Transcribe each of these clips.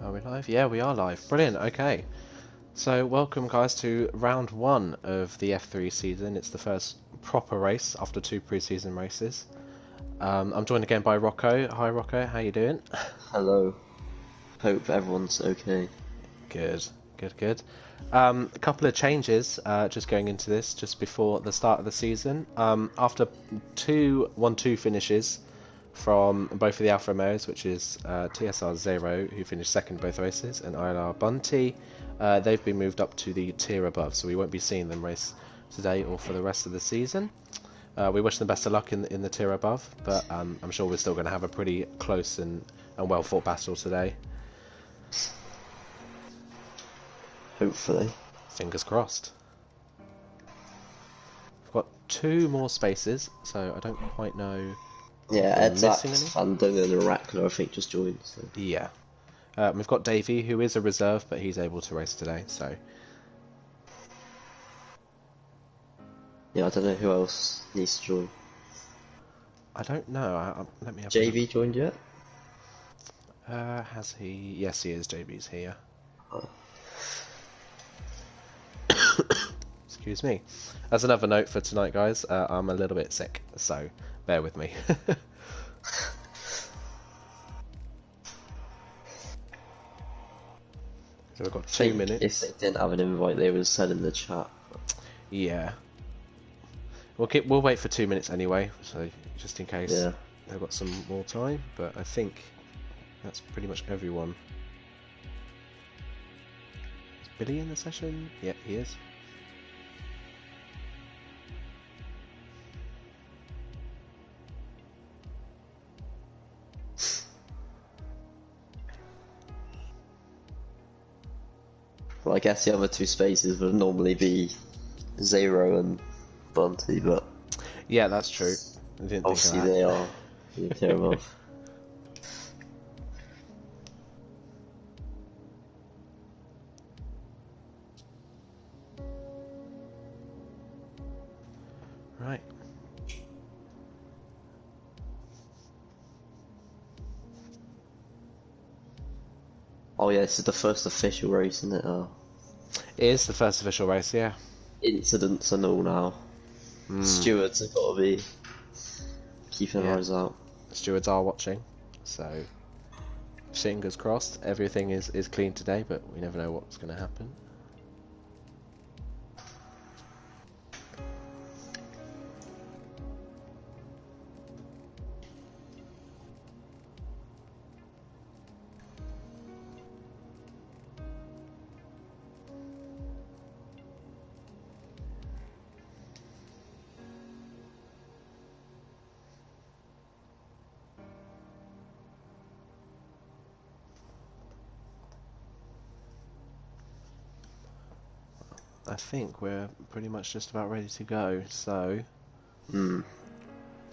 Are we live? Yeah, we are live. Brilliant. Okay. So, welcome, guys, to round one of the F3 season. It's the first proper race after two pre-season races. I'm joined again by Rocco. Hi, Rocco. How you doing? Hello. Hope everyone's okay. Good. Good. Good. A couple of changes just going into this just before the start of the season. After two 1-2 finishes from both of the Alfa Romeos, which is TSR Zero, who finished second both races, and ILR Bunty, they've been moved up to the tier above, so we won't be seeing them race today or for the rest of the season. We wish them best of luck in the tier above, but I'm sure we're still going to have a pretty close and well fought battle today. Hopefully. Fingers crossed. We've got two more spaces, so I don't quite know. Yeah, Ed's missing and Dungan and Rackler, I think, just joined. So. Yeah. We've got Davey, who is a reserve, but he's able to race today, so. Yeah, I don't know who else needs to join. I don't know. Let me have JV joined yet? Has he? Yes, he is. JB's here. Oh. Excuse me. As another note for tonight, guys, I'm a little bit sick, so bear with me. So we've got 2 minutes. If they didn't have an invite, they would have said in the chat. Yeah. We'll wait for 2 minutes anyway, so just in case they've got some more time. But I think that's pretty much everyone. Is Billy in the session? Yeah, he is. Well, I guess the other two spaces would normally be Zero and Bunty, but yeah, that's true. I didn't obviously think of that. they are in the tier above. Right. Oh yeah, this is the first official race, isn't it? It is the first official race, yeah. Incidents and all now. Stewards have got to be keeping their eyes out. Stewards are watching, so fingers crossed. Everything is clean today, but we never know what's going to happen. I think we're pretty much just about ready to go, so I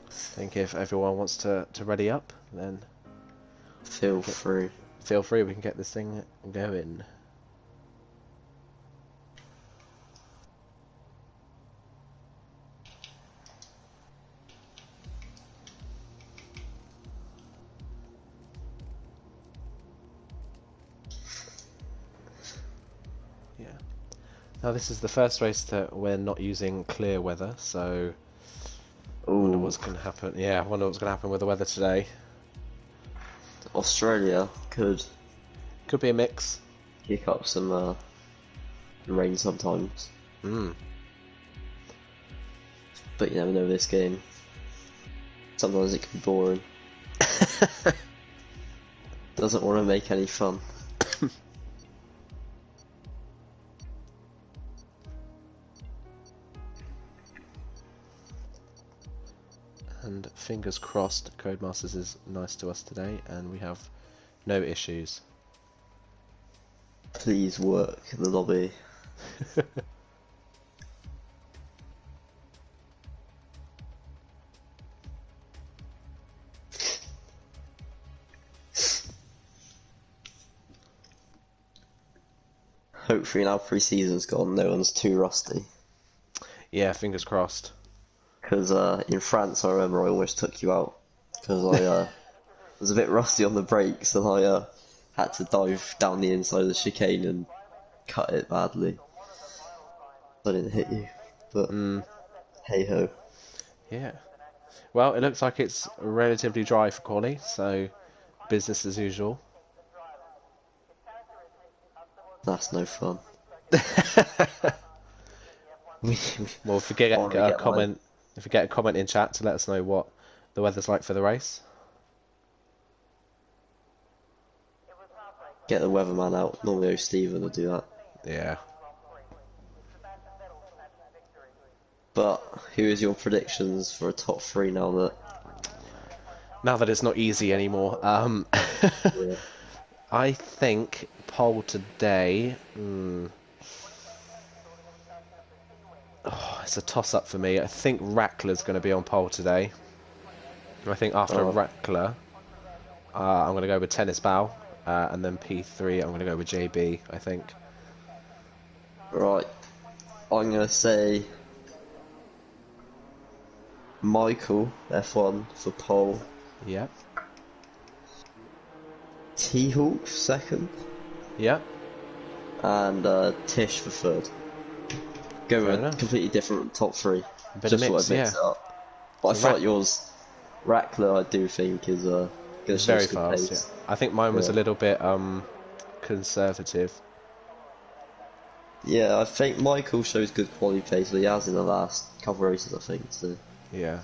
think if everyone wants to ready up, then feel free. Feel free, we can get this thing going. Now this is the first race that we're not using clear weather, so I wonder what's going to happen. Yeah, I wonder what's going to happen with the weather today. Australia could be a mix. Kick up some rain sometimes. But you never know this game. Sometimes it can be boring. Doesn't want to make any fun. And fingers crossed, Codemasters is nice to us today, and we have no issues. Please work in the lobby. Hopefully now pre-season's gone, no one's too rusty. Yeah, fingers crossed. Because in France, I remember I almost took you out because I was a bit rusty on the brakes, and I had to dive down the inside of the chicane and cut it badly. I didn't hit you, but hey ho. Yeah. Well, it looks like it's relatively dry for quali, so business as usual. That's no fun. Well, if you get Finally a get mine. comment, if you get a comment in chat to let us know what the weather's like for the race. Get the weatherman out. Normally Stephen will do that. Yeah. But who is your predictions for a top 3 now that? Now that it's not easy anymore, Yeah. I think poll today. Oh, it's a toss-up for me. I think Rackler's going to be on pole today. I think after Oh. Rackler, I'm going to go with Tennis Bow, and then P3, I'm going to go with JB, I think. Right. I'm gonna say Michael F1 for pole. Yep. T-Hawk for second. Yep. And Tish for third. Go Fair with a enough. completely different top 3. Bit Just of mix, thought I'd mix yeah. it up. But I So thought yours, Rackler, I do think is going to It's show very us good fast, yeah. pace. I think mine was Yeah. a little bit conservative. Yeah, I think Michael shows good quality pace, but he has in the last couple of races, I think. So Yeah.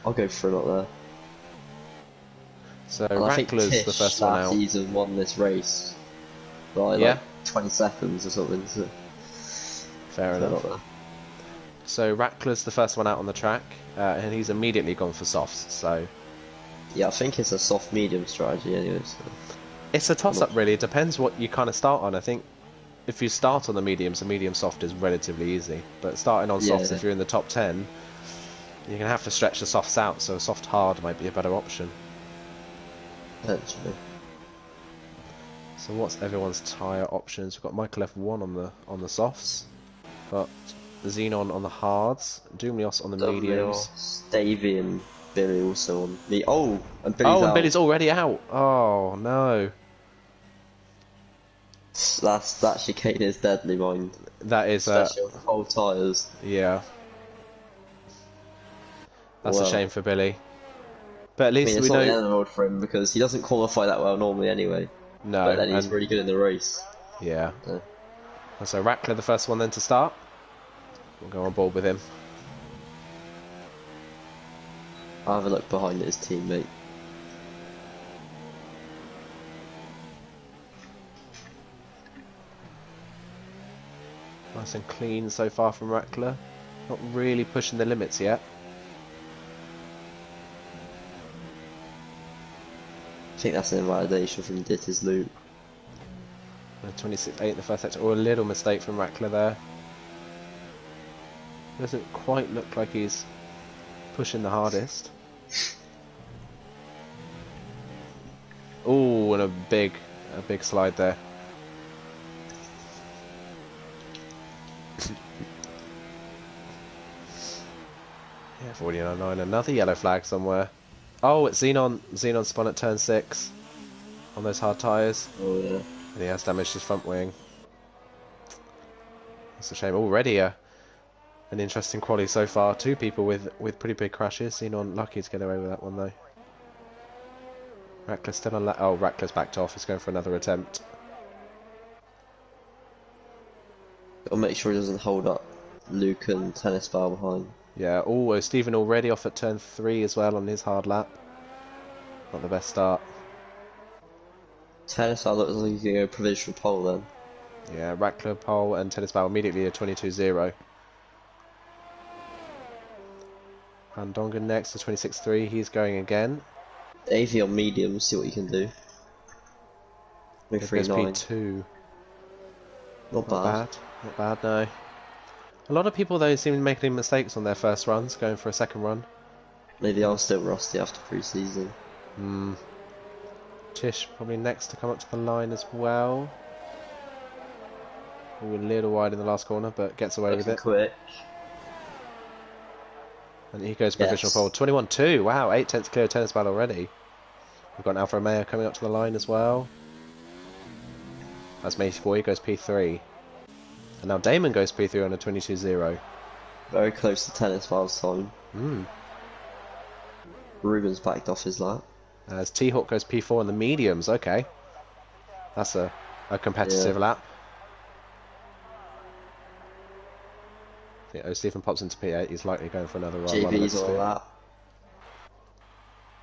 I'll go for him up there. So And I think Rackler's the Tish first one last out. season won this race by Yeah. like 20 seconds or something. So Fair put it enough. up there. So Rackler's the first one out on the track, and he's immediately gone for softs, so... Yeah, I think it's a soft medium strategy anyway. So. It's a toss-up, really. It depends what you kind of start on. I think if you start on the mediums, a medium soft is relatively easy. But starting on softs, Yeah. if you're in the top 10, you're going to have to stretch the softs out, so a soft hard might be a better option. Potentially. So what's everyone's tyre options? We've got Michael F1 on the softs. Got Xenon on the hards. Doomlios on the mediums. Davey and Billy also on me. Oh, and Billy's Oh, and out. Billy's already out. Oh, no. That chicane is deadly, mind. That is Especially on cold tyres. yeah. That's a Well, shame for Billy. But at I least mean, we it's not the know... end of the world for him because he doesn't qualify that well normally anyway. No, But then he's and... really good in the race. Yeah. So. And so Rackler, the first one then to start. We'll go on board with him. I'll have a look behind his teammate. Nice and clean so far from Rackler. Not really pushing the limits yet. I think that's an invalidation from Ditter's loop. 26.8 in the first sector. Or a little mistake from Rackler there. Doesn't quite look like he's pushing the hardest. Oh, and a big slide there. Yeah, 49.9. Another yellow flag somewhere. Oh, it's Xenon. Xenon spun at turn 6 on those hard tyres. Oh yeah. And he has damaged his front wing. That's a shame. Already an interesting quality so far. 2 people with pretty big crashes. Xenon lucky to get away with that one though. Rackler's still on. Oh, Rackler's backed off. He's going for another attempt. Gotta make sure he doesn't hold up Luke and Tennis Bar behind. Yeah. Oh, Stephen already off at turn 3 as well on his hard lap. Not the best start. Tennis Bar looks like he's gonna go provisional pole then. Yeah, Rackler pole and Tennis Bow immediately a 22.0. And Dongan next to 26.3. He's going again. AV on medium, see what you can do. No There's 3.9. P2. Not Not bad. bad. Not bad, no. A lot of people though seem to be making mistakes on their first runs, going for a second run. Maybe I'm still rusty after pre-season. Tish probably next to come up to the line as well. Ooh, a little wide in the last corner, but gets away with Looking it. quick. And he goes provisional pole. 21.2. Wow, 8 tenths clear of Tennis Ball already. We've got an Alfa Romeo coming up to the line as well. That's Matey Boy goes P3. And now Damon goes P3 on a 22-0. Very close to tennis files time. Ruben's backed off his lap. As T-Hawk goes P4 on the mediums, okay. That's a competitive lap. Yeah, Stephen pops into P8, he's likely going for another run. JB's on a lap.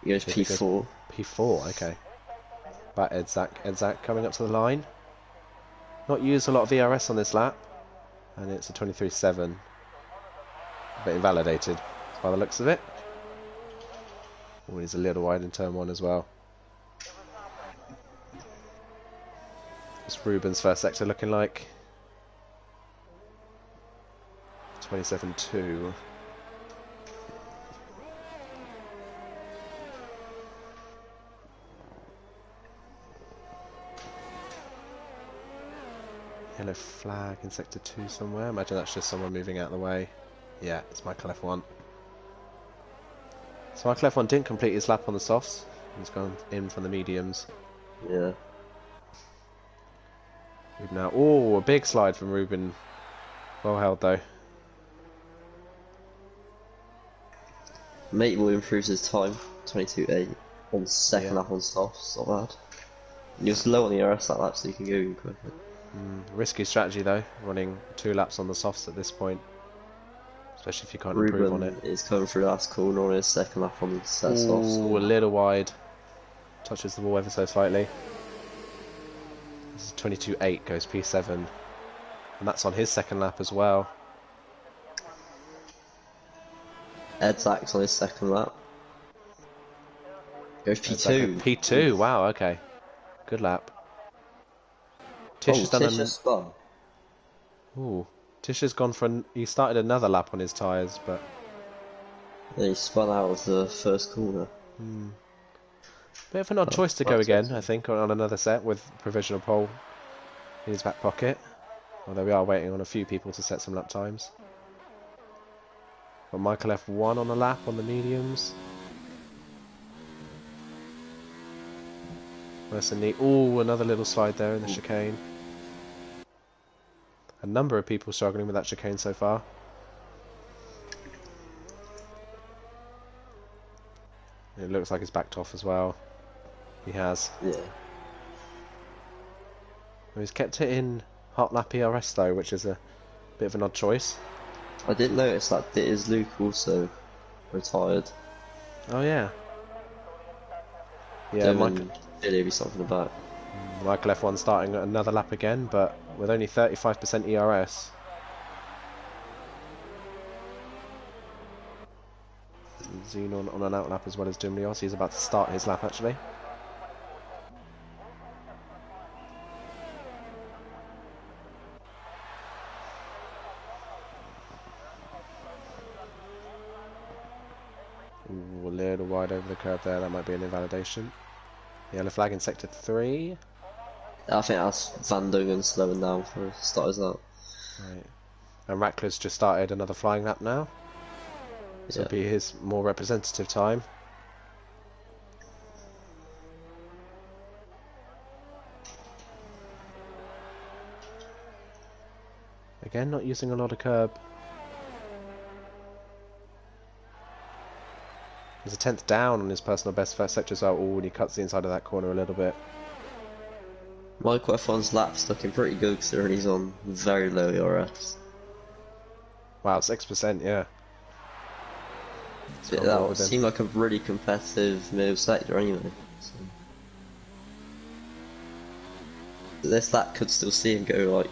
He goes P4. P4, okay. But Edzak coming up to the line. Not used a lot of ERS on this lap. And it's a 23.7. A bit invalidated by the looks of it. Oh, he's a little wide in turn 1 as well. What's Ruben's first sector looking like? 27.2. Yellow flag in sector 2 somewhere. Imagine that's just someone moving out of the way. Yeah, it's Michael F1. So Michael F1 didn't complete his lap on the softs. He's gone in from the mediums. Yeah. We've now... Oh, a big slide from Ruben. Well held though. Mate will improve his time. 22.8 on second lap on softs. Not bad. And he was low on the ERS that lap, so you can go even quicker. Risky strategy though, running 2 laps on the softs at this point. Especially if you can't improve on it. Ruben is coming through the last corner on his second lap on the set softs. Ooh, a little wide. Touches the wall ever so slightly. This is 22.8, goes P7. And that's on his second lap as well. Edzak's on his second lap. Goes P2. P2, wow, okay. Good lap. Tish has done Tish spun. Ooh, Tish has gone for... He started another lap on his tyres, but... Then he spun out of the first corner. Bit of an odd choice to go again, I think, on another set with provisional pole in his back pocket. Although we are waiting on a few people to set some lap times. Got Michael F1 on a lap on the mediums. Nice and neat. Ooh, another little slide there in the chicane. A number of people struggling with that chicane so far. It looks like he's backed off as well. He has. Yeah. He's kept it in hot lap ERS though, which is a bit of an odd choice. I didn't notice that is Luke also retired. Oh yeah. Yeah, Billy be something about. Michael F1 starting another lap again, but with only 35% ERS. Xenon on an out lap as well as Dumlios. He's about to start his lap actually. Ooh, a little wide over the curb there. That might be an invalidation. Yellow flag in sector 3. I think that's Van Dungen slowing down for starters out. Right. And Rackler's just started another flying lap now. This will be his more representative time. Again, not using a lot of curb. There's a 10th down on his personal best first sector as well. Oh, and he cuts the inside of that corner a little bit. Michael F1's lap's looking pretty good considering he's on very low ERS. Wow, 6%, yeah. Yeah, that would seem like a really competitive middle sector anyway. So. This lap could still see him go like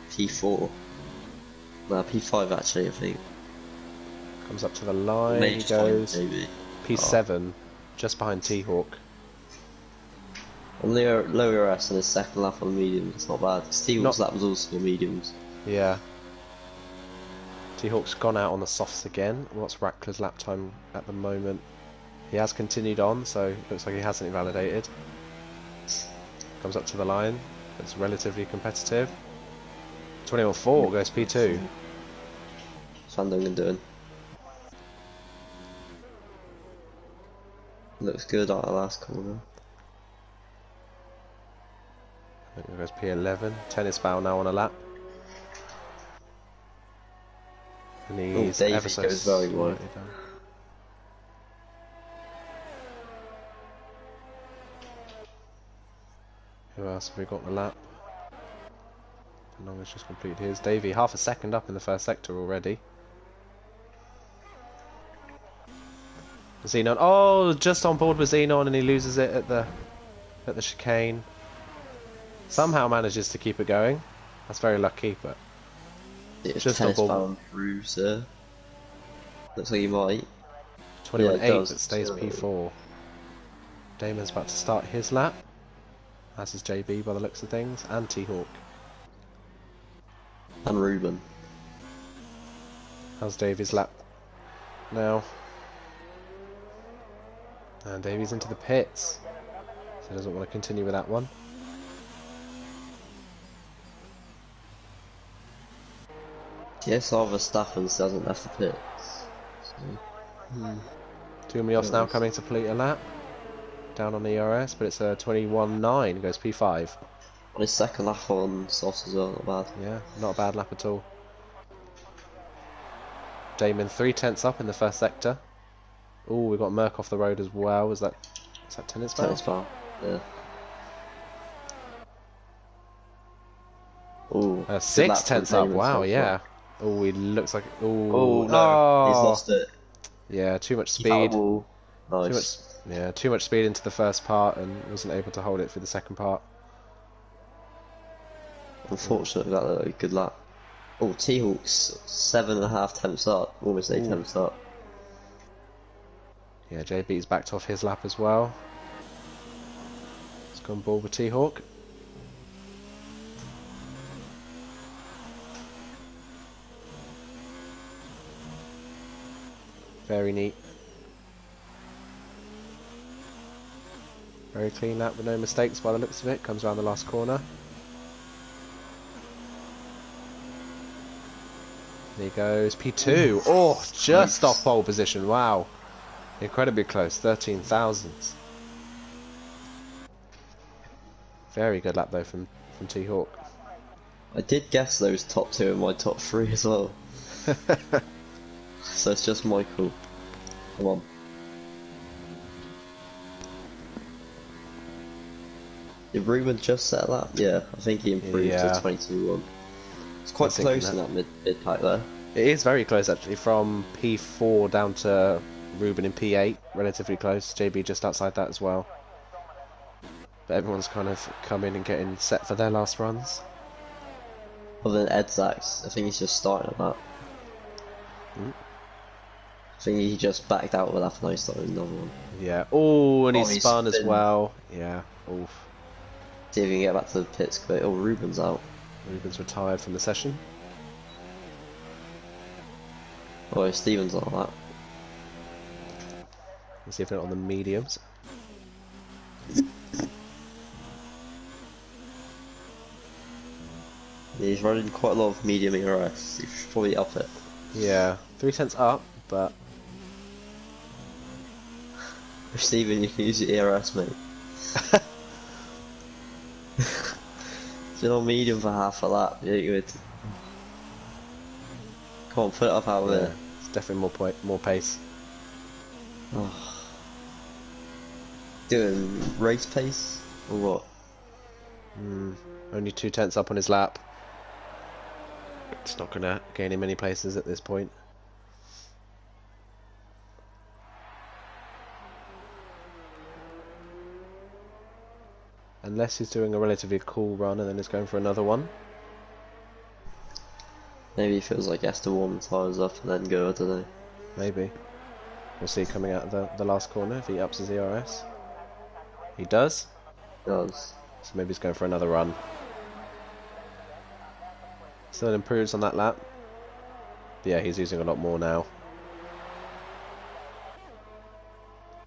P4. No, P5 actually, I think. Comes up to the line, he goes P7, just behind T-Hawk. On the low ERS on his second lap on the mediums, it's not bad. T-Hawk's lap was also mediums. Yeah. T-Hawk's gone out on the softs again. What's Rackler's lap time at the moment? He has continued on, so it looks like he hasn't invalidated. Comes up to the line. It's relatively competitive. 21.4 goes P2. What's Van Dungen doing? Looks good at the last corner. There goes P11. Tennis foul now on a lap. And he's Davey ever so goes very wide. slightly down. Who else have we got on the lap? Long as just completed his. Davey, half a second up in the first sector already. Xenon, oh, just on board with Xenon, and he loses it at the chicane. Somehow manages to keep it going. That's very lucky, but It's just on tennis board. foul improves there. Looks like he might. 21.8, that stays P4. Damon's about to start his lap. As is JB by the looks of things, and T-Hawk. And Ruben. How's Davey's lap now? And Davey's into the pits. So he doesn't want to continue with that one. Yes, Verstappen's hasn't left the pits. So. Tumlios now coming to complete a lap. Down on the ERS, but it's a 21.9, goes P5. On his second lap on Sauce as well, not bad. Yeah, not a bad lap at all. Damon 3/10 up in the first sector. Oh, we've got Merck off the road as well. Is that tennis foul? Tennis foul, yeah. Ooh, 6/10 up, wow, yeah. Oh, he looks like... Oh, no, he's lost it. Yeah, too much speed. Nice. Too much speed into the first part and wasn't able to hold it for the second part. Unfortunately, that was a good lap. Oh, T-Hawk's 7.5 tenths up, almost 8 tenths up. Yeah, JB's backed off his lap as well. Let's go on board with T-Hawk. Very neat. Very clean lap with no mistakes by the looks of it. Comes around the last corner. There he goes, P2. Oh, just off pole position. Wow. Incredibly close, 13 thousandths. Very good lap though from T-Hawk. I did guess those top two in my top three as well. So it's just Michael. Come on. Did Ruben just set a lap? Yeah, I think he improved to 22.1. It's quite close in that mid pack there. It is very close actually, from P4 down to Ruben in P8, relatively close. JB just outside that as well. But everyone's kind of come in and getting set for their last runs. Other than Ed Sachs, I think he's just starting on that. I think he just backed out of a lap and now he's starting another one. Yeah. Oh, and he's spun as spin. well. Yeah. Oof. See if he can get back to the pits quick. Oh, Ruben's out. Ruben's retired from the session. Oh, Steven's on that. Let's see if they're on the mediums. He's running quite a lot of medium ERS. He should probably up it. Yeah, 3/10 up, but Steven, you can use your ERS, mate. If you're on medium for half a lap, you're good. Come on, put it up out of there. It's definitely more pace. Oh. Doing race pace or what? Only 2/10 up on his lap. It's not gonna gain him many places at this point. Unless he's doing a relatively cool run and then is going for another one. Maybe he feels like he has to warm the tyres up and then go, I don't know. Maybe. We'll see coming out of the last corner if he ups his ERS. He does. He does. So maybe he's going for another run. Still improves on that lap. But yeah, he's using a lot more now.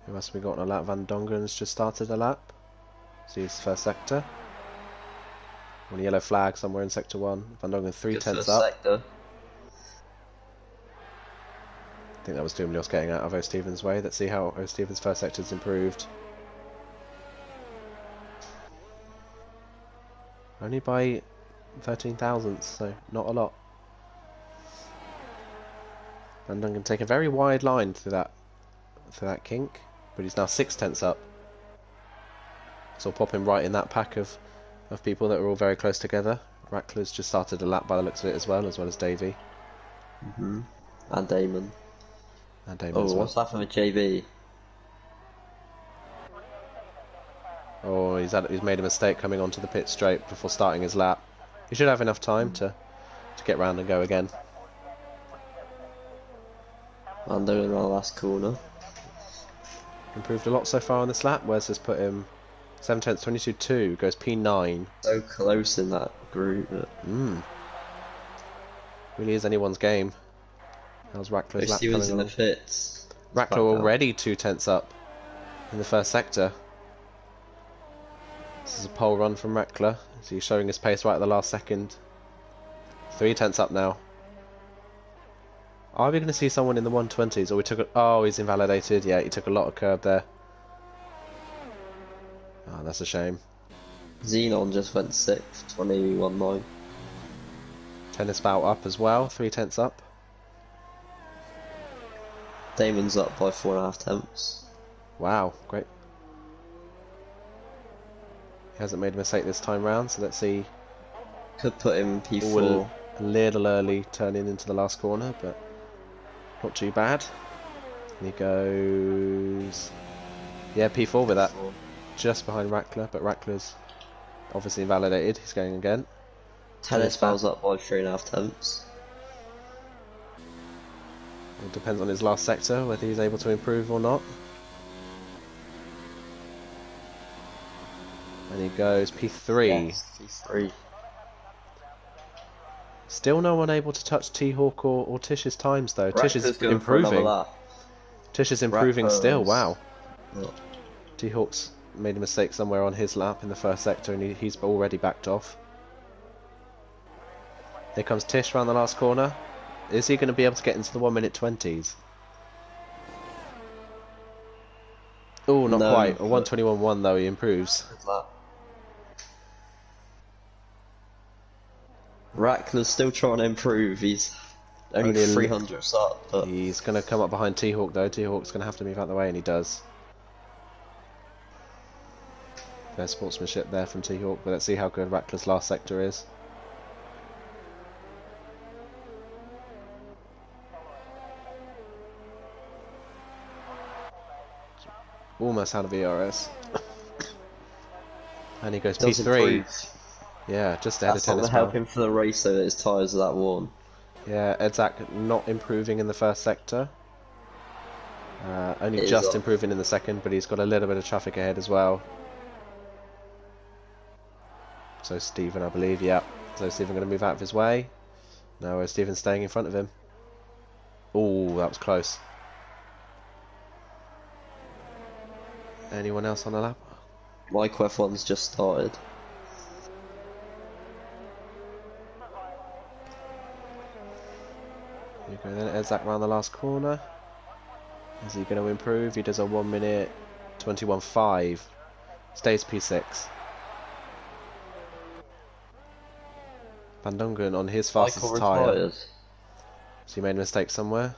Who else have we got on a lap? Van Dongen's just started a lap. See his first sector. On a yellow flag somewhere in sector 1. Van Dongen 3/10 up. Sector. I think that was Doomlios getting out of O'Stevens' way. Let's see how O'Stevens' first sector's improved. Only by 13 thousandths, so not a lot. And I'm going to take a very wide line through that kink, but he's now 6 tenths up. So I'll pop him right in that pack of people that are all very close together. Rackler's just started a lap by the looks of it as well as Davey. And Damon. And Damon Oh, as well. what's happened with JB? Oh, he's made a mistake coming onto the pit straight before starting his lap. He should have enough time to get round and go again. And they're in our last corner. Improved a lot so far on this lap. Where's this put him? 7 tenths, 22.2, goes P9. So close in that group. Really is anyone's game. How's Rackler's lap He was coming in along? the pits. Rackler already 2 tenths up in the first sector. This is a pole run from Rackler. So he's showing his pace right at the last second. 3 tenths up now. Are we going to see someone in the 120s? Or we took oh, he's invalidated. Yeah, he took a lot of curb there. Oh, that's a shame. Xenon just went 6th, 21.9. Tennis bout up as well, 3 tenths up. Damon's up by 4.5 tenths. Wow, great. He hasn't made a mistake this time round, so let's see. Could put him in P4. A little early turning into the last corner, but not too bad. And he goes... Yeah, P4 with that. Just behind Rackler, but Rackler's obviously invalidated. He's going again. Tennis bow's up by 3.5 tenths. It depends on his last sector, whether he's able to improve or not. And he goes P3. Yes, P3. Still no one able to touch T-Hawk or Tish's times though. Tish is going for another improving. lap. Tish is improving still, wow. Yeah. T-Hawk's made a mistake somewhere on his lap in the first sector and he's already backed off. Here comes Tish round the last corner. Is he going to be able to get into the 1 minute 20s? Oh, not No, quite. A 1:21.1 though, he improves. Rackler's still trying to improve. He's only 300 up, but he's going to come up behind T-Hawk though. T-Hawk's going to have to move out the way, and he does. Fair sportsmanship there from T-Hawk, but let's see how good Rackler's last sector is. Almost out of ERS. And he goes P3. Yeah, just ahead of Tennis. That's not going to help him for the race though, that his tyres are that worn. Yeah, Edzak not improving in the first sector. Only just improving in the second, but he's got a little bit of traffic ahead as well. So Stephen, I believe, yeah. So Stephen going to move out of his way. No, Stephen's staying in front of him. Oh, that was close. Anyone else on the lap? Mike F1's just started. Here you go then, Edzak round the last corner. Is he going to improve? He does a 1 minute 21.5. Stays P6. Van Dongen on his fastest tyre. So he made a mistake somewhere.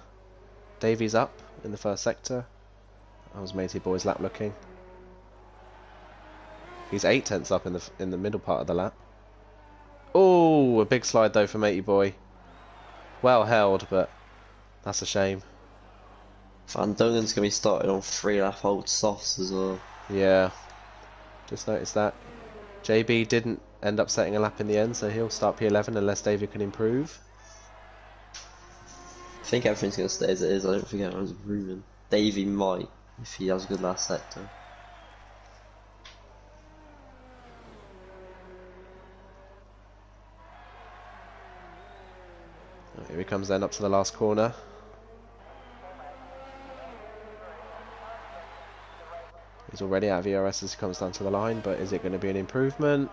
Davies up in the first sector. That was Matey Boy's lap looking. He's 8 tenths up in the middle part of the lap. Oh, a big slide though for Matey Boy. Well held, but that's a shame. Van Dongen's going to be started on 3-lap old softs as well. Yeah, just noticed that. JB didn't end up setting a lap in the end, so he'll start P11 unless Davey can improve. I think everything's going to stay as it is. I don't think anyone's improving. Davey might, if he has a good last sector. Here he comes then up to the last corner. He's already out of ERS as he comes down to the line, but is it going to be an improvement?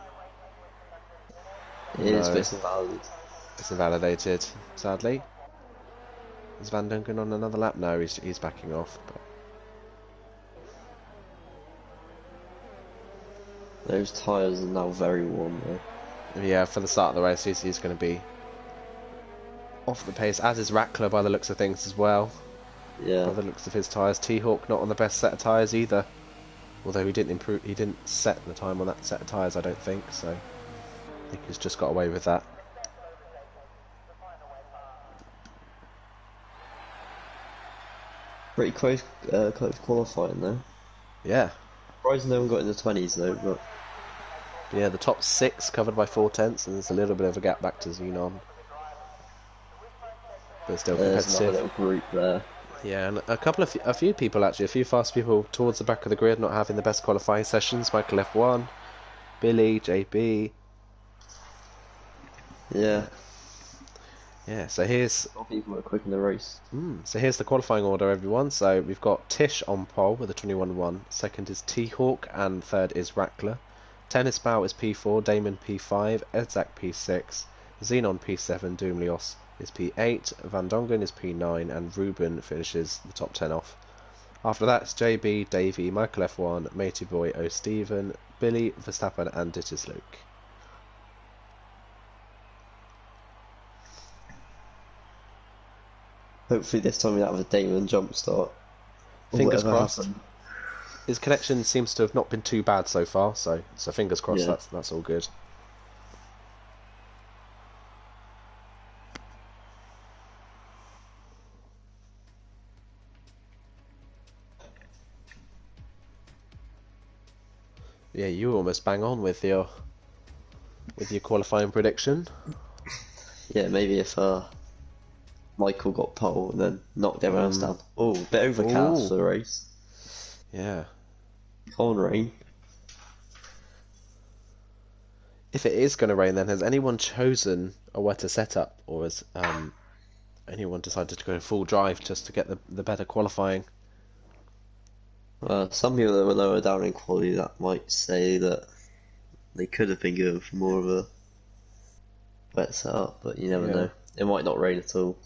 It is, but it's invalidated. It's invalidated, sadly. Is Van Dongen on another lap? No, he's backing off. But those tyres are now very warm though. Yeah, for the start of the race, he's going to be off the pace, as is Rackler by the looks of things as well. Yeah. By the looks of his tyres, T-Hawk not on the best set of tyres either. Although he didn't improve, he didn't set the time on that set of tyres, I don't think. So I think he's just got away with that. Pretty close qualifying though. Yeah. Surprised no one got in the 20s though, but Yeah, the top 6 covered by 4/10, and there's a little bit of a gap back to Xenon. But still there's competitive. another little group there. Yeah, and a few people actually, a few fast people towards the back of the grid, not having the best qualifying sessions. Michael F1, Billy, JB. Yeah. Yeah, so here's A lot of people were quick in the race. so here's the qualifying order, everyone. So we've got Tish on pole with a 21.1. Second is T-Hawk, and third is Rackler. Tennis Bow is P4, Damon P5, Edzak P6, Xenon P7, Doomlios is P8, Van Dongen is P9, and Ruben finishes the top 10 off. After that, it's JB, Davey, Michael F1, Matey Boy, O. Steven, Billy, Verstappen, and Dittis Luke. Hopefully this time we don't have a Damon jump start. Fingers crossed. His connection seems to have not been too bad so far, so fingers crossed. Yeah. That's all good. Yeah, you almost bang on with your qualifying prediction. Yeah, maybe if Michael got pole and then knocked everyone else down. Oh, bit overcast for the race. Yeah. Can't rain. If it is going to rain, then has anyone chosen a wetter setup, or has anyone decided to go full drive just to get the better qualifying? Some people that were lower down in quality that might say that they could have been going for more of a wet setup, but you never know. It might not rain at all.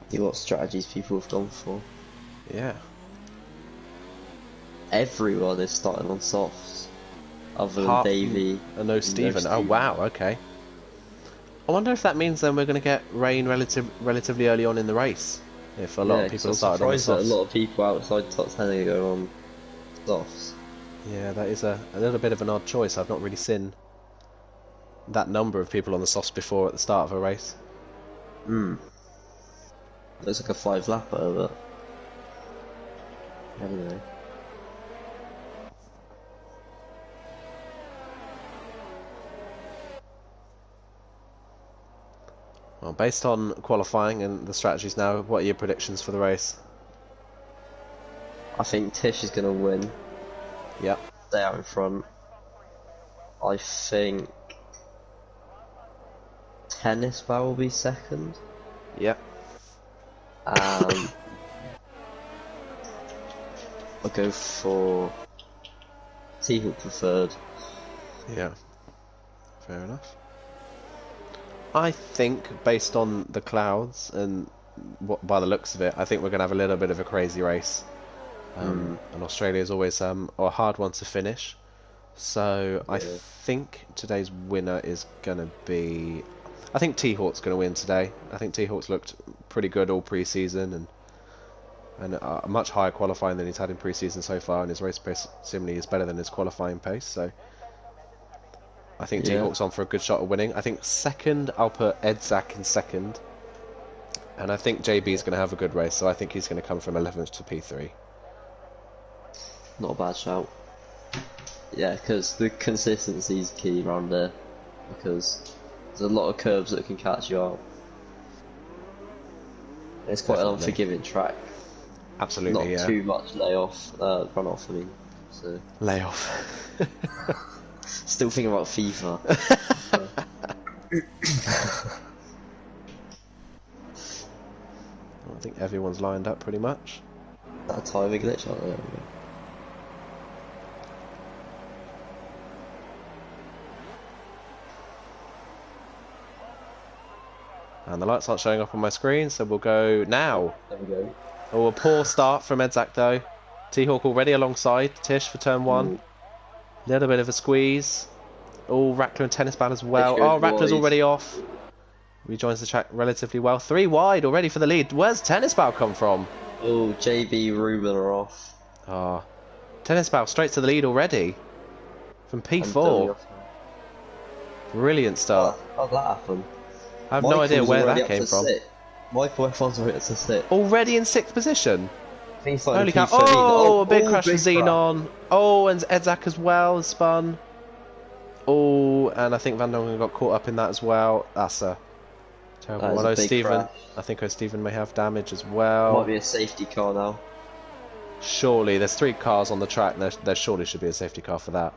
See what strategies people have gone for. Yeah. Everyone is starting on softs, other than Davey and no Steven. Oh wow, okay. I wonder if that means then we're going to get rain relatively early on in the race. If a lot of people have started on the softs. That a lot of people outside top 10 are going on softs. Yeah, that is a little bit of an odd choice. I've not really seen that number of people on the softs before at the start of a race. Looks like a 5-lapper, but I don't know. Well, based on qualifying and the strategies now, what are your predictions for the race? I think Tish is going to win. Yep. Stay out in front. I think Tennis Bar will be second. Yep. I'll go for T-Hook for third. Yeah. Fair enough. I think, based on the clouds and by the looks of it, I think we're going to have a little bit of a crazy race. And Australia is always a hard one to finish. So I think today's winner is going to be... I think T-Hawk's going to win today. I think T-Hawk's looked pretty good all pre-season and a much higher qualifying than he's had in pre-season so far, and his race pace similarly is better than his qualifying pace. So I think T-Hawk's on for a good shot of winning. I think second, I'll put Edzak in second. And I think JB's going to have a good race, so I think he's going to come from 11th to P3. Not a bad shout. Yeah, because the consistency is key around there. Because there's a lot of curves that can catch you out. It's quite an unforgiving track. Absolutely, Not too much run off, I mean. So. Layoff. Still thinking about FIFA. I think everyone's lined up pretty much. That a timing glitch out there. And the lights aren't showing up on my screen, so we'll go now. There we go. Oh, a poor start from Edzak though. T-Hawk already alongside Tish for turn 1. Ooh. Little bit of a squeeze. Oh, Rackler and Tennis Ball as well. Tish goes Oh, Rackler's wide. already off. Rejoins the track relatively well. 3 wide already for the lead. Where's Tennis Ball come from? Oh, JB Ruben are off. Oh, Tennis Ball straight to the lead already. From And Billy P4. off now. Brilliant start. How'd that happen? I have no idea where that came from. Michael F1's already up to sit. Already in 6th position. I think he's starting Holy cow. P13. Oh, a big crash for big Xenon. Oh, and Edzak as well has spun. Oh, and I think Van Dongen got caught up in that as well. That's a terrible one. Oh, Stephen. I think Stephen may have damage as well. Might be a safety car now. Surely, there's 3 cars on the track, and there surely should be a safety car for that.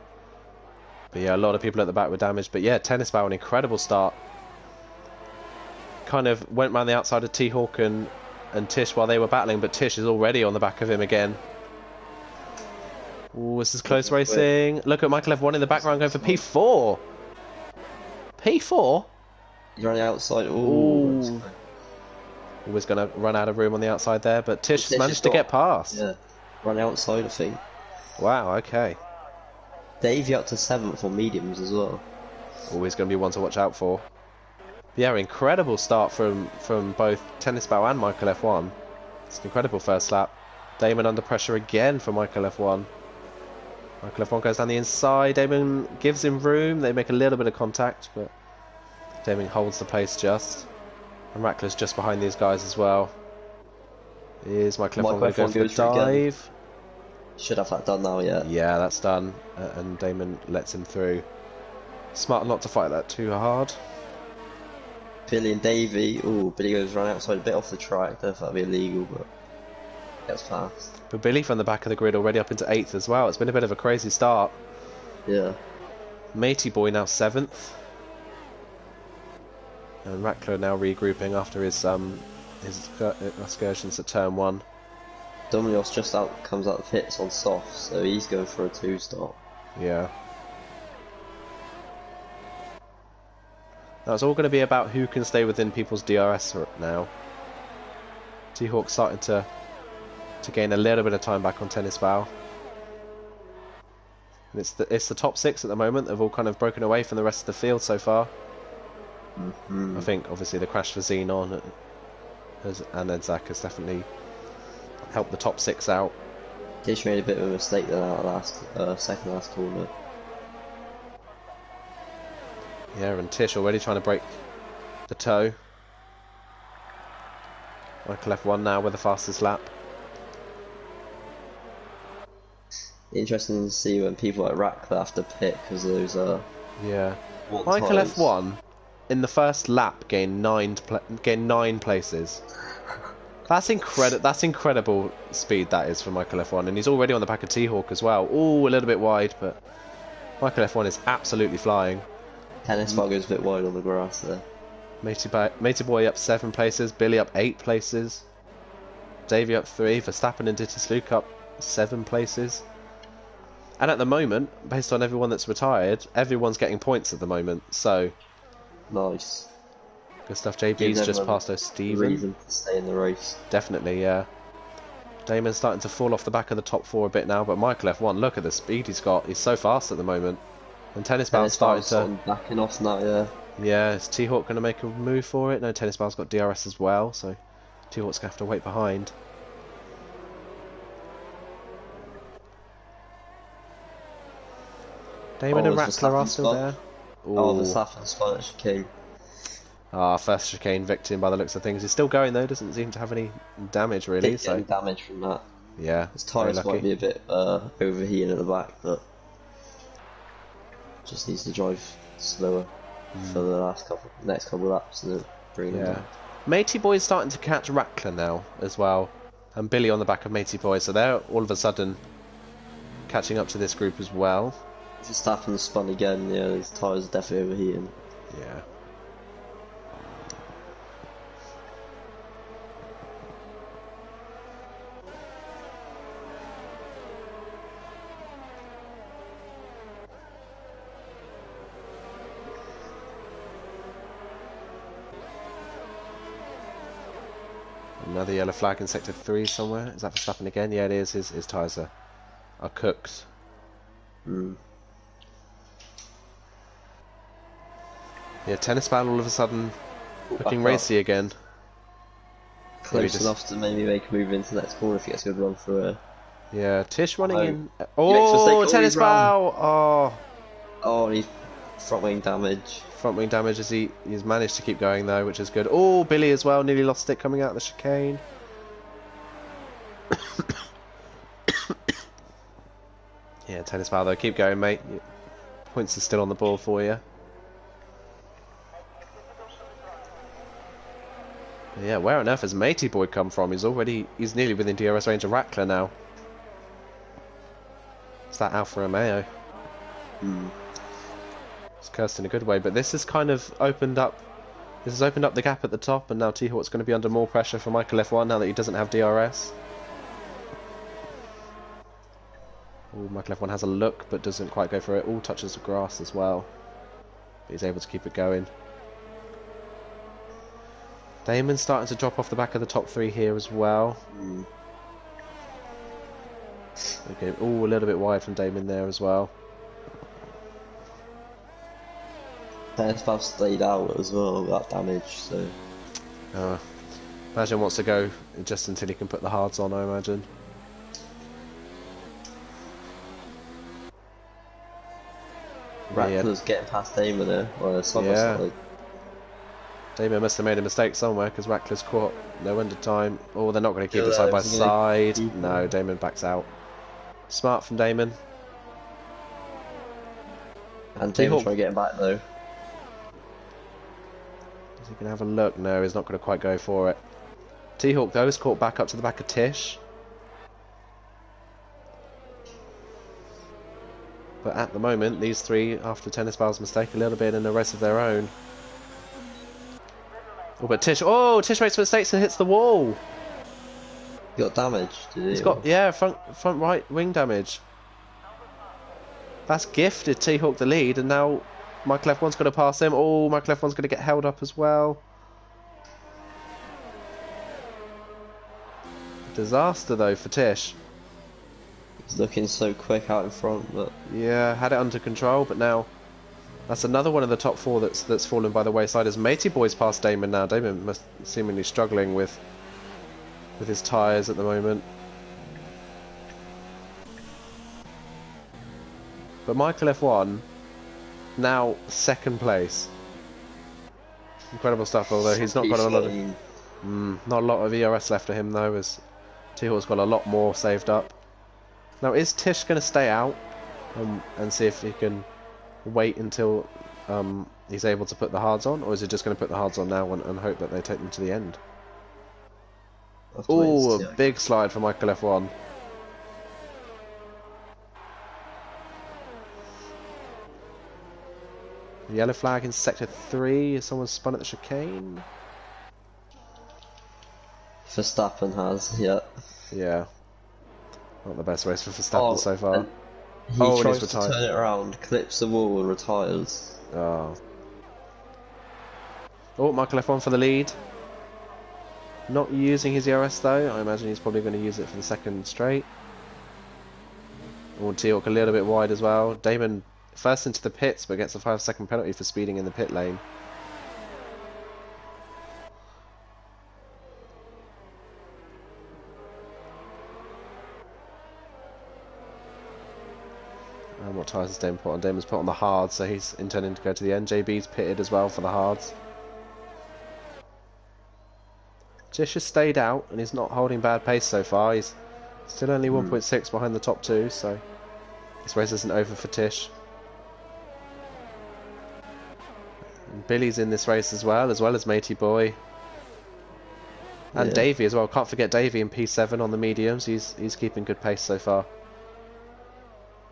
But yeah, a lot of people at the back were damaged. But yeah, Tennis Ball, an incredible start. Kind of went round the outside of T-Hawk and Tish while they were battling, but Tish is already on the back of him again. Ooh, this is close racing. Look at Michael F1 in the background going for P4. P4? You're on the outside. Ooh. Always going to run out of room on the outside there, but Tish has managed to get past. Yeah, run outside, I think. Wow, okay. Davey up to 7th on mediums as well. Always going to be one to watch out for. Yeah, incredible start from both Tennis Ball and Michael F1. It's an incredible first lap. Damon under pressure again for Michael F1. Michael F1 goes down the inside. Damon gives him room. They make a little bit of contact, but Damon holds the pace just. And Rackler's just behind these guys as well. Is Michael F1 going to go for a dive? Should have that done now, yeah. Yeah, that's done. And Damon lets him through. Smart not to fight that too hard. Billy and Davey. Ooh, Billy goes run outside a bit off the track. I don't know if that'd be illegal, but gets past. But Billy from the back of the grid already up into 8th as well. It's been a bit of a crazy start. Yeah. Matey Boy now 7th. And Rackler now regrouping after his excursions at turn 1. Dominios just comes out of pits on soft, so he's going for a 2-stop. Yeah. Now it's all going to be about who can stay within people's DRS now. T-Hawk starting to gain a little bit of time back on Tennis Ball. And it's the top 6 at the moment. They've all kind of broken away from the rest of the field so far. I think obviously the crash for Xenon and Edzak has definitely helped the top 6 out. Tish made a bit of a mistake there out of second last corner. Yeah, and Tish already trying to break the toe. Michael F1 now with the fastest lap. Interesting to see when people like Rackler have to pit because those yeah. Michael F1 in the first lap gained 9 places. That's incredible. That's incredible speed that is for Michael F1, and he's already on the back of T-Hawk as well. Ooh, a little bit wide, but Michael F1 is absolutely flying. Tennis Ball goes a bit wide on the grass there. Matey Boy up 7 places, Billy up 8 places, Davey up 3, Verstappen and Dittus Luke up 7 places. And at the moment, based on everyone that's retired, everyone's getting points at the moment, so nice. Good stuff. JB's just passed O'Steven. Reason to stay in the race. Definitely, yeah. Damon's starting to fall off the back of the top 4 a bit now, but Michael F1, look at the speed he's got. He's so fast at the moment. And Tennis Ball's starting to backing off now, yeah. Yeah, is T-Hawk going to make a move for it? No, Tennis Ball's got DRS as well, so T-Hawk's going to have to wait behind. Damon and Rackler are still there. Oh, Verstappen's spun at chicane. First chicane victim by the looks of things. He's still going though, doesn't seem to have any damage really. Didn't get any damage from that. Yeah, his tyres might be a bit overheating at the back, but just needs to drive slower for the next couple of laps and then bring him down. Matey Boy's starting to catch Rackler now as well, and Billy on the back of Matey Boy, so they're all of a sudden catching up to this group as well. Verstappen spun again, yeah, his tyres are definitely overheating. Yeah. Another yellow flag in sector 3 somewhere. Is that Verstappen again? Yeah, it is. His tyres are cooked. Yeah, tennis ball all of a sudden looking racy again. Close enough to maybe make a move into the next corner if he gets a good run through it. Yeah, Tish running in. Oh, tennis ball! Oh, and he's front wing damage. Front wing damage as he's managed to keep going though, which is good. Oh, Billy as well, nearly lost it coming out of the chicane. Yeah, tennis ball though, keep going, mate. Points are still on the ball for you. Yeah, where on earth has Matey Boy come from? He's nearly within DRS range of Rackler now. It's that Alfa Romeo. It's cursed in a good way, but this has kind of opened up. This has opened up the gap at the top, and now T-Hawk's going to be under more pressure from Michael F1 now that he doesn't have DRS. Oh, Michael F1 has a look, but doesn't quite go for it. All touches the grass as well. But he's able to keep it going. Damon's starting to drop off the back of the top 3 here as well. Okay, a little bit wide from Damon there as well. Tennisball stayed out as well with that damage, so... Imagine wants to go just until he can put the hards on, I imagine. Rackler's getting past Damon there, or side by side. Damon must have made a mistake somewhere because Rackler's caught no end of time. Oh, they're not going to keep it side by side. No, Damon backs out. Smart from Damon. And Damon's trying to get him back though. Is he going to have a look? No, he's not going to quite go for it. T-Hawk though is caught back up to the back of Tish. But at the moment, these three, after Tennis Ball's mistake, a little bit in a race of their own. Oh, but Tish makes mistakes and hits the wall. He got damage, did he? He's got, front right wing damage. That's gifted T-Hawk the lead, and now Michael F1's going to pass him. Oh, Michael F1's going to get held up as well. Disaster though for Tish. He's looking so quick out in front, but... Yeah, had it under control, but now... That's another one of the top 4 that's fallen by the wayside as Matey Boy's past Damon now. Damon must seemingly struggling with his tyres at the moment. But Michael F1 now 2nd place. Incredible stuff, although he's not got a lot of not a lot of ERS left for him though, as T-Hawk's got a lot more saved up. Now is Tish going to stay out and see if he can wait until he's able to put the hards on, or is he just going to put the hards on now and hope that they take them to the end? Oh, a big slide for Michael F1. Yellow flag in sector 3. Is someone spun at the chicane? Verstappen has, yeah. Yeah. Not the best race for Verstappen so far. He tries to turn it around, clips the wall and retires. Oh, Michael F1 for the lead. Not using his ERS though. I imagine he's probably going to use it for the 2nd straight. Oh, T-Hawk a little bit wide as well. Damon first into the pits, but gets a 5-second penalty for speeding in the pit lane. And what tyres has Damon put on? Damon's put on the hards, so he's intending to go to the end. JB's pitted as well for the hards. Tish has stayed out and he's not holding bad pace so far. He's still only 1.6 behind the top 2, so this race isn't over for Tish. And Billy's in this race as well as Matey Boy. And Davey as well. Can't forget Davey in P7 on the mediums. He's keeping good pace so far.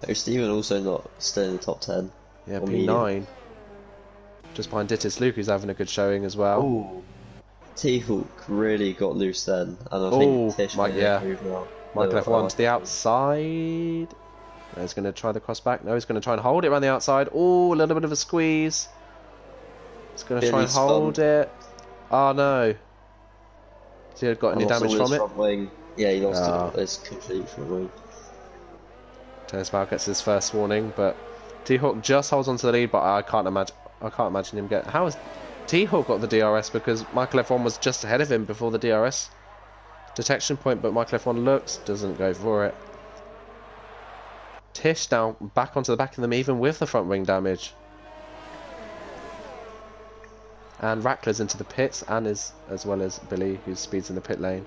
Oh, Stephen also not still in the top 10. Yeah, P9. Medium. Just behind Dittis Luke, who's having a good showing as well. Ooh. T-Hawk really got loose then, and I think Tish made a move now. Michael F1 to the outside. No, he's going to try the cross back. No, he's going to try and hold it around the outside. Oh, a little bit of a squeeze. He's going to try and hold it. Oh no. Has he got And any lost damage all his from it? front wing. Yeah, he lost Ah. his complete front wing. Tenesbal gets his first warning, but T-Hawk just holds on to the lead, but I can't imagine him get. How has T-Hawk got the DRS? Because Michael F1 was just ahead of him before the DRS detection point, but Michael F1 looks, doesn't go for it. Tish now back onto the back of them, even with the front wing damage. And Rackler's into the pits, and as well as Billy, who speeds in the pit lane.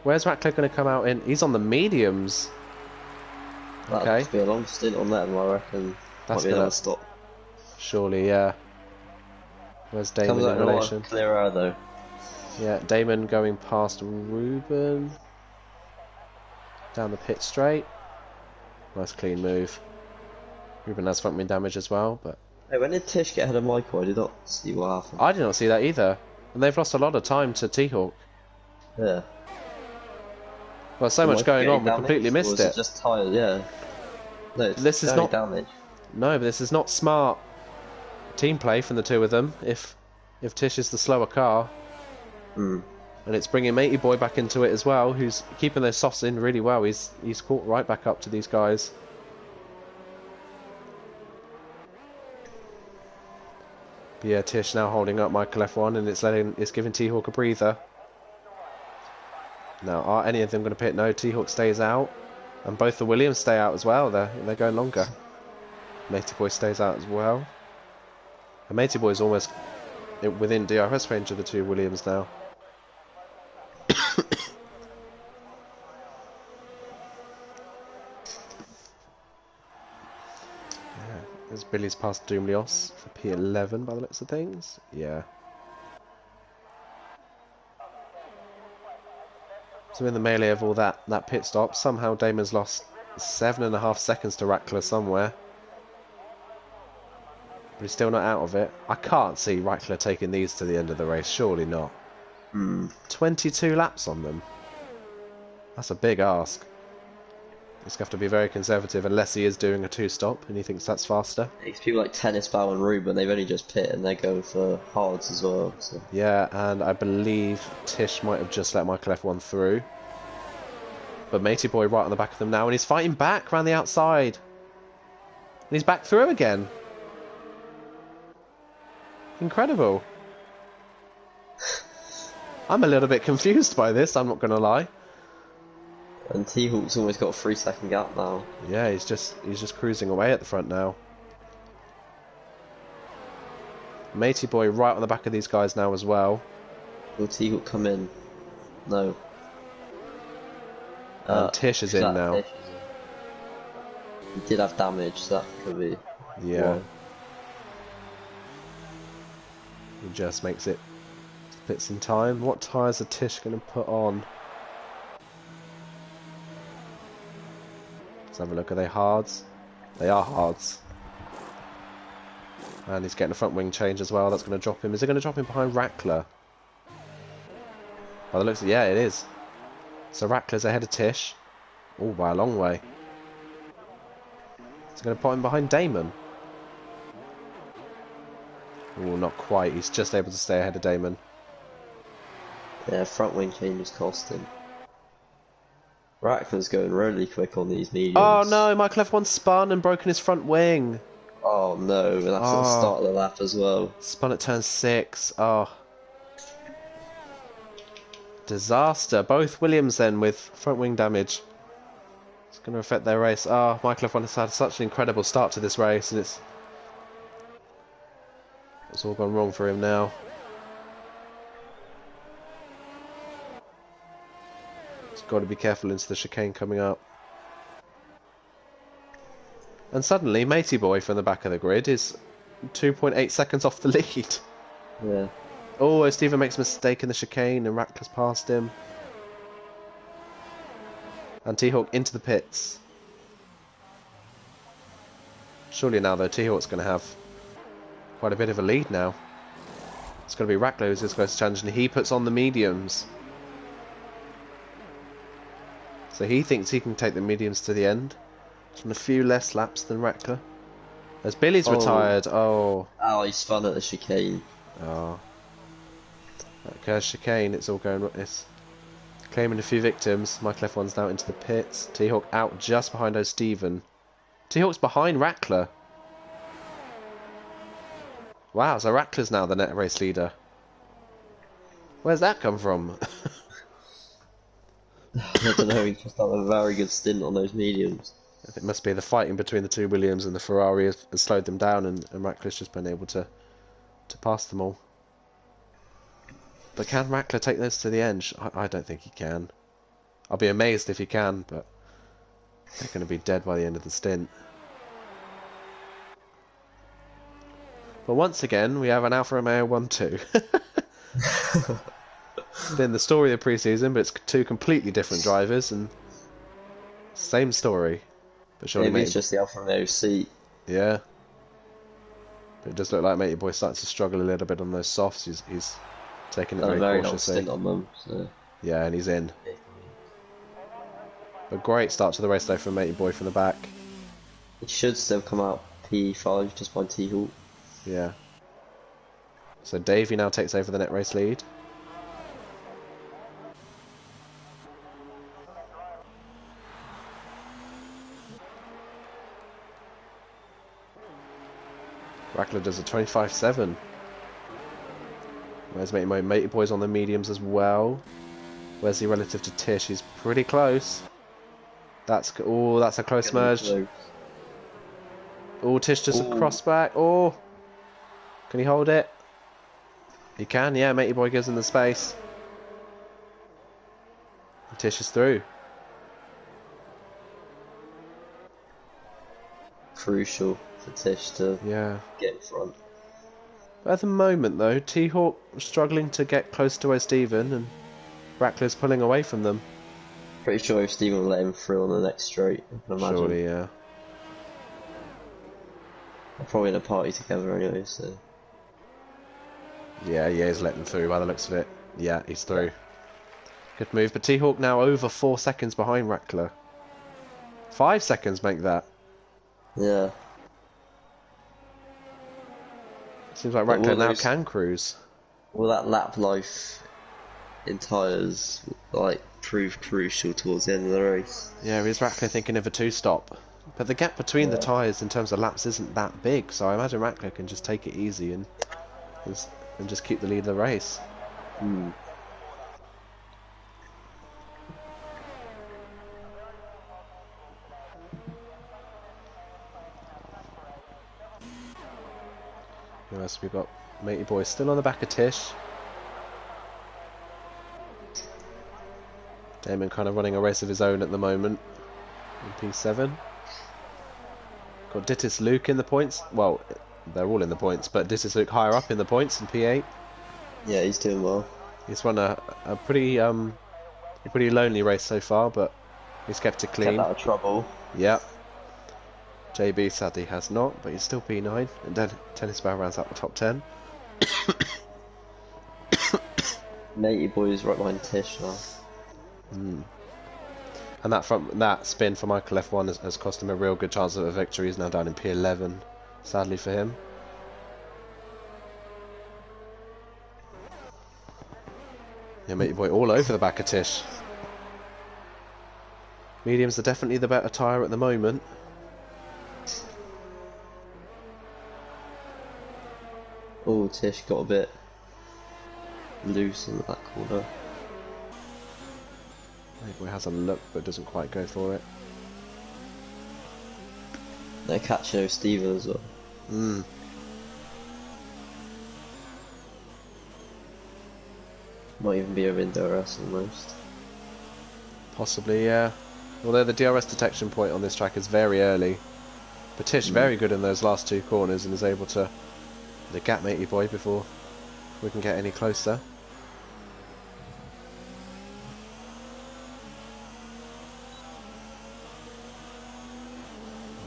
Where's Rackler going to come out in? He's on the mediums. That'll Okay. just be a long stint on them, I reckon. That's Might be gonna another stop. surely, yeah. Where's Damon Comes out in in a lot relation? of clear air though. Yeah, Damon going past Ruben. Down the pit straight. Nice clean move. Ruben has front wing damage as well, but Hey, when did Tish get ahead of Michael? I did not see what happened. I did not see that either. And they've lost a lot of time to T-Hawk. Yeah. Well, so Did much Michael going get on, any we damage, completely or missed was it. Just tired, yeah. No, it's This is only not damage. No, but this is not smart team play from the two of them. If Tish is the slower car, Hmm. and it's bringing Matey Boy back into it as well, who's keeping those softs in really well. He's caught right back up to these guys. But yeah, Tish now holding up Michael F1, and it's giving T-Hawk a breather. Now, are any of them going to pit? No, T-Hawk stays out, and both the Williams stay out as well. They're going longer. Matey Boy stays out as well, and Matey Boy is almost within DRS range of the two Williams now. As Billy's past Doomlios for P11 by the looks of things. Yeah. So in the melee of all that pit stop, somehow Damon's lost 7.5 seconds to Rackler somewhere. But he's still not out of it. I can't see Rackler taking these to the end of the race, surely not. 22 laps on them. That's a big ask. He's going to have to be very conservative unless he is doing a two-stop and he thinks that's faster. It's people like Tenesbal and Ruben, they've only just pit and they're going for hards as well. So. Yeah, and I believe Tish might have just let Michael F1 through. But Matey Boy right on the back of them now, and he's fighting back around the outside. And he's back through again. Incredible. I'm a little bit confused by this, I'm not going to lie. And T-Hawk's almost got a 3-second gap now. Yeah, he's just cruising away at the front now. Matey Boy right on the back of these guys now as well. Will T-Hawk come in? No. And Tish is in now. He did have damage, so that could be. Yeah. One. He just makes it bits in time. What tyres are Tish going to put on? Let's have a look. Are they hards? They are hards. And he's getting a front wing change as well. That's going to drop him. Is it going to drop him behind Rackler? By the looks of it, yeah, it is. So Rackler's ahead of Tish. Oh, by a long way. Is it going to put him behind Damon? Oh, not quite. He's just able to stay ahead of Damon. Yeah, front wing changes cost him. Rackler's going really quick on these mediums. Oh no, Michael F1 spun and broken his front wing. Oh no, and that's at the start of the lap as well. Spun at turn 6. Oh. Disaster. Both Williams then with front wing damage. It's going to affect their race. Oh, Michael F1 has had such an incredible start to this race, and it's all gone wrong for him now. He's got to be careful into the chicane coming up. And suddenly, Matey Boy from the back of the grid is 2.8 seconds off the lead. Yeah. Oh, Stephen makes a mistake in the chicane and Rackler's past him. And T-Hawk into the pits. Surely now, though, T-Hawk's going to have quite a bit of a lead now. It's going to be Rackler who's his closest challenge, and he puts on the mediums. So he thinks he can take the mediums to the end. Just on a few less laps than Rackler. As Billy's retired. Oh. Oh, he spun at the chicane. Oh. Okay, chicane, it's all going... Claiming a few victims. Michael F1's now into the pits. T-Hawk out just behind O'Steven. T-Hawk's behind Rackler. Wow, so Rackler's now the net race leader. Where's that come from? I don't know, he's just done a very good stint on those mediums. It must be the fighting between the two Williams and the Ferrari has slowed them down, and Rackler's just been able to pass them all. But can Rackler take this to the end? I don't think he can. I'll be amazed if he can, but they're going to be dead by the end of the stint. But once again, we have an Alfa Romeo 1-2. It's been the story of the pre-season, but it's two completely different drivers and same story. But surely maybe it's just the Alfa Romeo seat. Yeah. But it does look like Matey Boy starting to struggle a little bit on those softs. He's taking it very cautiously. On them, so. Yeah, and he's in. A great start to the race though from Matey Boy from the back. He should still come out P5 just by T-Hawk. Yeah. So Davey now takes over the net race lead. Rackler does a 25.7. Where's Matey Boy's on the mediums as well. Where's he relative to Tish? He's pretty close. That's a close merge. Oh, Tish just a cross back. Oh, can he hold it? He can, yeah. Matey Boy gives him the space. And Tish is through. Crucial for Tish to get in front. But at the moment, though, T-Hawk struggling to get close to O'Steven, and Rackler's pulling away from them. Pretty sure O'Steven will let him through on the next straight, I can imagine. Surely, yeah. They're probably in a party together anyway, so... Yeah, he's letting through by the looks of it. Yeah, he's through. Good move, but T-Hawk now over 4 seconds behind Rackler. 5 seconds make that. Yeah. Seems like Rackler now can cruise. Will that lap life in tyres like prove crucial towards the end of the race? Yeah, is Rackler thinking of a 2-stop? But the gap between the tyres in terms of laps isn't that big, so I imagine Rackler can just take it easy and just keep the lead of the race. Hmm. Who else we've got? Matey Boy still on the back of Tish. Damon kind of running a race of his own at the moment in P7. Got Dittis Luke in the points. Well, they're all in the points, but Dittis Luke higher up in the points in P8. Yeah, he's doing well. He's run a pretty lonely race so far, but he's kept it clean. Kept out of trouble. Yeah. JB sadly has not, but he's still P9, and then Tennis Bar rounds out the top 10. Matey Boy's right behind Tish now. And that spin for Michael F1 has cost him a real good chance of a victory. He's now down in P11, sadly for him. Yeah, Matey Boy all over the back of Tish. Mediums are definitely the better tyre at the moment. Oh, Tish got a bit loose in that corner. Matey Boy has a look but doesn't quite go for it. They're catching O'Steven as well. Might even be a DRS almost. Possibly, yeah. Although the DRS detection point on this track is very early. But Tish very good in those last 2 corners and is able to gap Matey Boy before we can get any closer.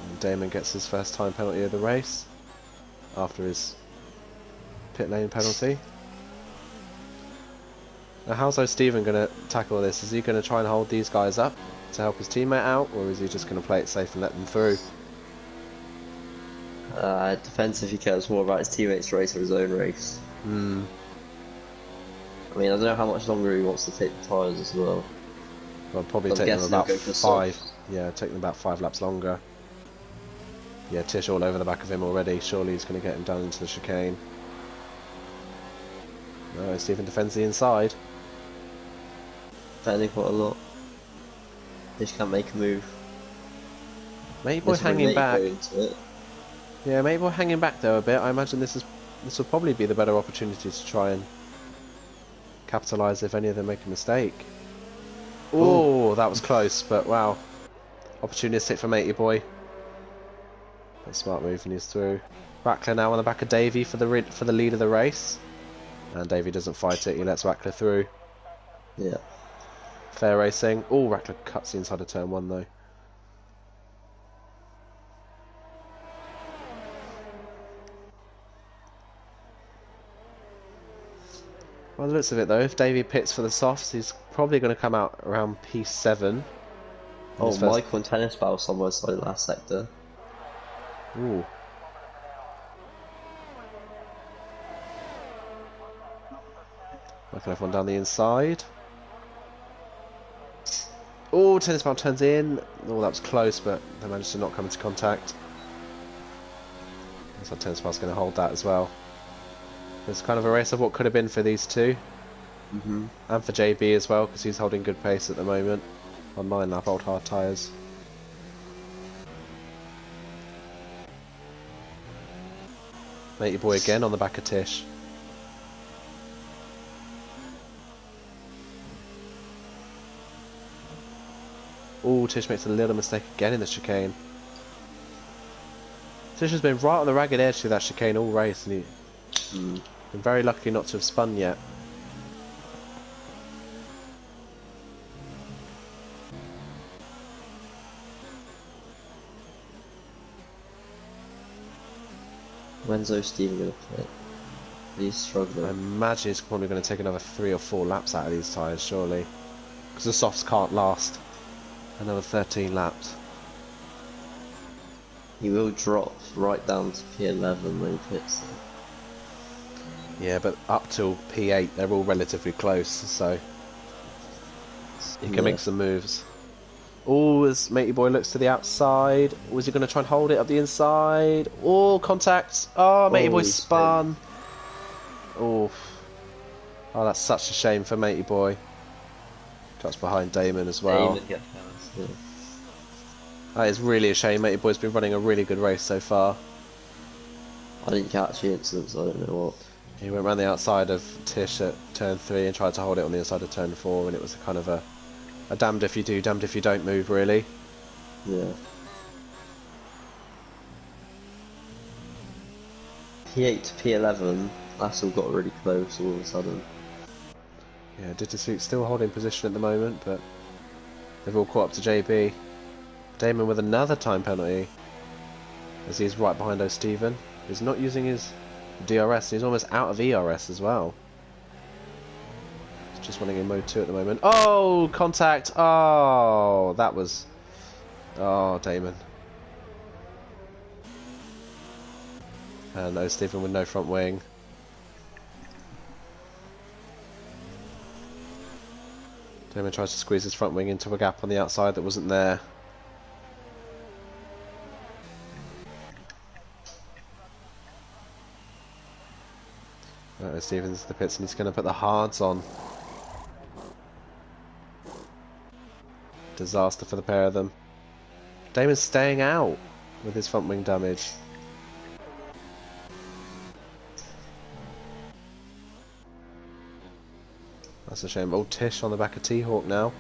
And Damon gets his first time penalty of the race after his pit lane penalty. Now how's O'Steven going to tackle this? Is he going to try and hold these guys up to help his teammate out, or is he just going to play it safe and let them through? It depends if he cares more about his teammates' race or his own race. I mean, I don't know how much longer he wants to take the tyres as well. Well, probably I'm take them guessing he'll about go for 5. softs. Yeah, take them about 5 laps longer. Yeah, Tish all over the back of him already. Surely he's going to get him down into the chicane. No, Stephen defends the inside. Defending quite a lot. Fish can't make a move. Matey boy hanging back. Into it. Yeah, Matey boy hanging back though a bit. I imagine this will probably be the better opportunity to try and capitalise if any of them make a mistake. Oh, that was close, but wow. Opportunistic for Matey boy. But smart move and he's through. Wackler now on the back of Davey for the lead of the race. And Davey doesn't fight it, he lets Wackler through. Yeah. Fair racing. Oh, Wackler cuts the inside of turn 1 though. By the looks of it though, if Davey pits for the softs, he's probably going to come out around P7. Oh, Michael and Tennis Bow somewhere side last sector. Ooh. Working everyone down the inside. Oh, Tennis Bow turns in. Oh, that was close, but they managed to not come into contact. Looks like Tennis Bow's going to hold that as well. It's kind of a race of what could have been for these two. And for JB as well, because he's holding good pace at the moment. On 9-lap old hard tyres. Matey boy again on the back of Tish. Oh, Tish makes a little mistake again in the chicane. Tish has been right on the ragged edge through that chicane all race, and he's been very lucky not to have spun yet. When's Steven going to play? He's struggling. I imagine he's probably going to take another 3 or 4 laps out of these tyres, surely. Because the softs can't last another 13 laps. He will drop right down to P11 when he pits them. Yeah, but up till P8 they're all relatively close, so he can make some moves. Oh, as Matey boy looks to the outside, was he going to try and hold it up the inside? Oh, contact! Oh, Matey boy spun. Oh, that's such a shame for Matey boy. Cuts behind Damon as well. Damon gets past, yeah. That is really a shame. Matey boy's been running a really good race so far. I didn't catch the incident, so I don't know what. He went around the outside of Tish at turn 3 and tried to hold it on the inside of turn 4, and it was kind of a damned if you do, damned if you don't move, really. Yeah. P8 to P11, that's all got really close all of a sudden. Yeah, Dittersuit's still holding position at the moment, but they've all caught up to JB. Damon with another time penalty, as he's right behind O'Steven. He's not using his DRS, he's almost out of ERS as well. He's just running in mode 2 at the moment. Oh, contact! Oh, that was... Oh, Damon. And O'Steven with no front wing. Damon tries to squeeze his front wing into a gap on the outside that wasn't there. Stevens the pits and he's going to put the hards on. Disaster for the pair of them. Damon's staying out with his front wing damage. That's a shame. Old Tish on the back of T-Hawk now.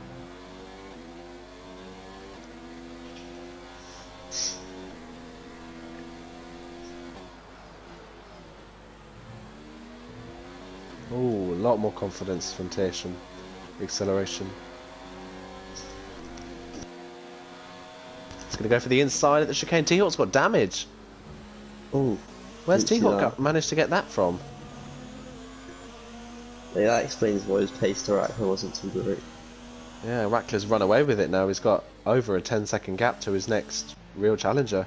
Oh, a lot more confidence from Tish and acceleration. It's going to go for the inside at the chicane. T-Hawk's got damage. Oh, where's T-Hawk managed to get that from? Yeah, that explains why his pace to Rackler wasn't too great. Yeah, Rackler's run away with it now. He's got over a 10-second gap to his next real challenger.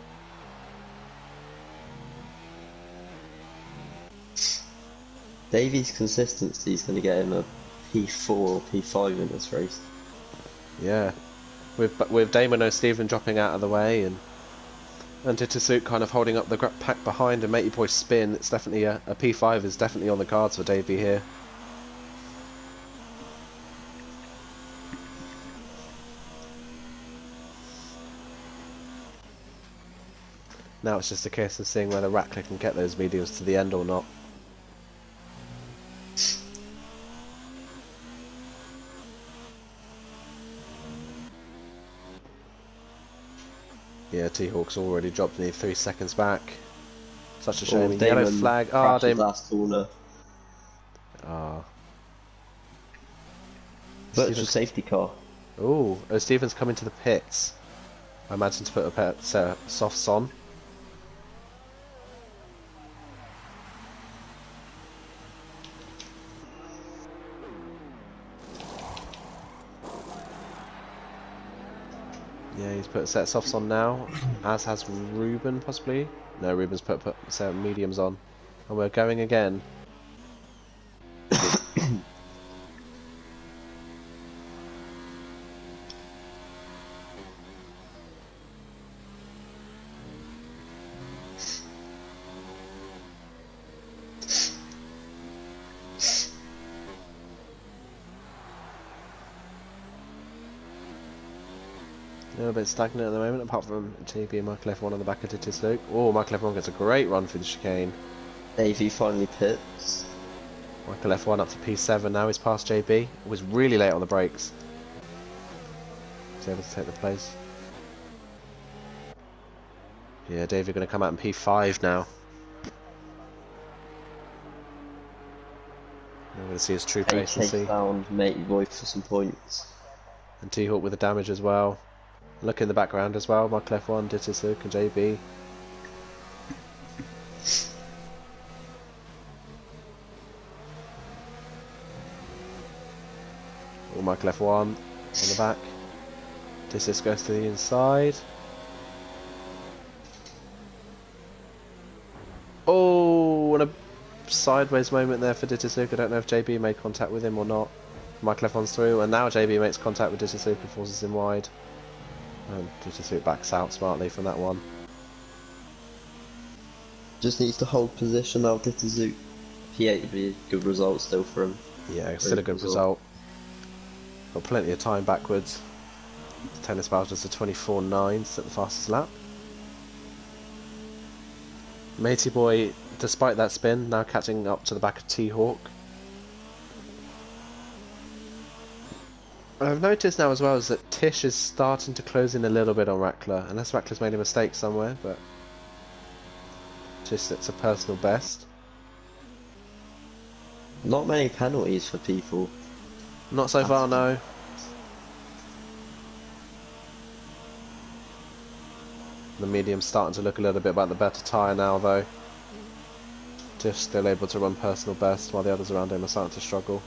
Davy's consistency is going to get him a P4 or P5 in this race. Yeah, with Damon O'Stephen dropping out of the way and Titusuk kind of holding up the pack behind and Matey Boy spin, it's definitely a P5 is definitely on the cards for Davey here. Now it's just a case of seeing whether Rattler can get those mediums to the end or not. Yeah, T-Hawk's already dropped nearly 3 seconds back. Such a shame. Yellow flag. Ah, Damon. Last corner. Ah. Virtual safety car. Oh, Stephen's coming to the pits. I imagine to put a pair of softs on. Yeah, he's put a set of softs on now, as has Ruben possibly. No, Ruben's put a set of mediums on. And we're going again. A little bit stagnant at the moment, apart from TB and Michael F1 on the back of Titusuk. Oh, Michael F1 gets a great run through the chicane. Davey finally pits. Michael F1 up to P7 now, he's past JB. Was really late on the brakes. He's able to take the place. Yeah, Davey going to come out in P5 now. I'm going to see his true pace and see. Down Matey Boy for some points. And T-Hawk with the damage as well. Look in the background as well, Michael F1, Titusuk and JB. Oh, Michael F1 on the back. Titusuk goes to the inside. Oh, and a sideways moment there for Titusuk. I don't know if JB made contact with him or not. Michael F1's through, and now JB makes contact with Titusuk and forces him wide. And Titusuk backs out smartly from that one. Just needs to hold position now, Titusuk. P8 would be a good result still for him. Yeah, still a good result. Got plenty of time backwards. Tennis Bowser does a 24.9, set the fastest lap. Matey Boy, despite that spin, now catching up to the back of T-Hawk. What I've noticed now as well is that Tish is starting to close in a little bit on Rattler, unless Rattler's made a mistake somewhere, but Tish sets a personal best. Not many penalties for people. Not so far, no. The medium's starting to look a little bit about the better tyre now though. Tish still able to run personal best while the others around him are starting to struggle.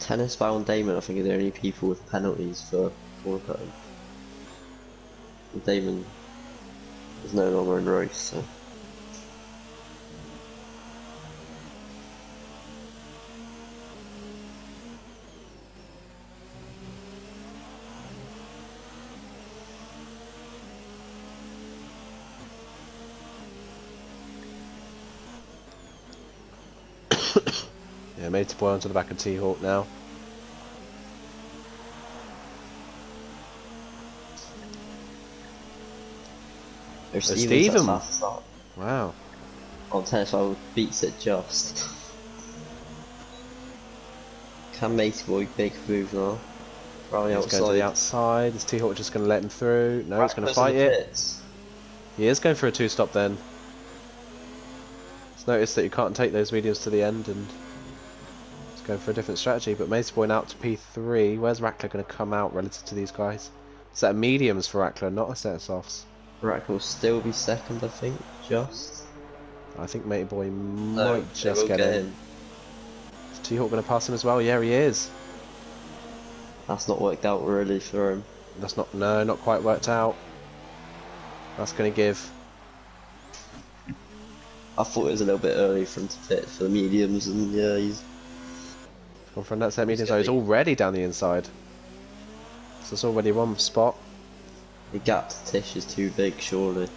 Tennis Bow and Damon, I think, are the only people with penalties for corner cutting. Damon is no longer in race, so. Yeah, Matey Boy onto the back of T-Hawk now. Stephen! Wow. Oh, Tennis Bow beats it just. Can Matey Boy make a move now? Right He's outside. going to the outside. Is T-Hawk just going to let him through? No, he's going to fight it. He is going for a two-stop then. He's noticed that you can't take those mediums to the end and he's going for a different strategy. But Matey Boy now up to P3. Where's Rattler going to come out relative to these guys? Set of mediums for Rattler, not a set of softs. Rattler will still be second, I think, just. I think Matey Boy might just get in. Is T-Hawk going to pass him as well? Yeah, he is. That's not worked out really for him. That's not, no, not quite worked out. That's going to give I thought it was a little bit early for him to pit for the mediums, and yeah, Gone for that set he's medium, so he's already down the inside. So it's already one spot. the gap to Tish is too big, surely.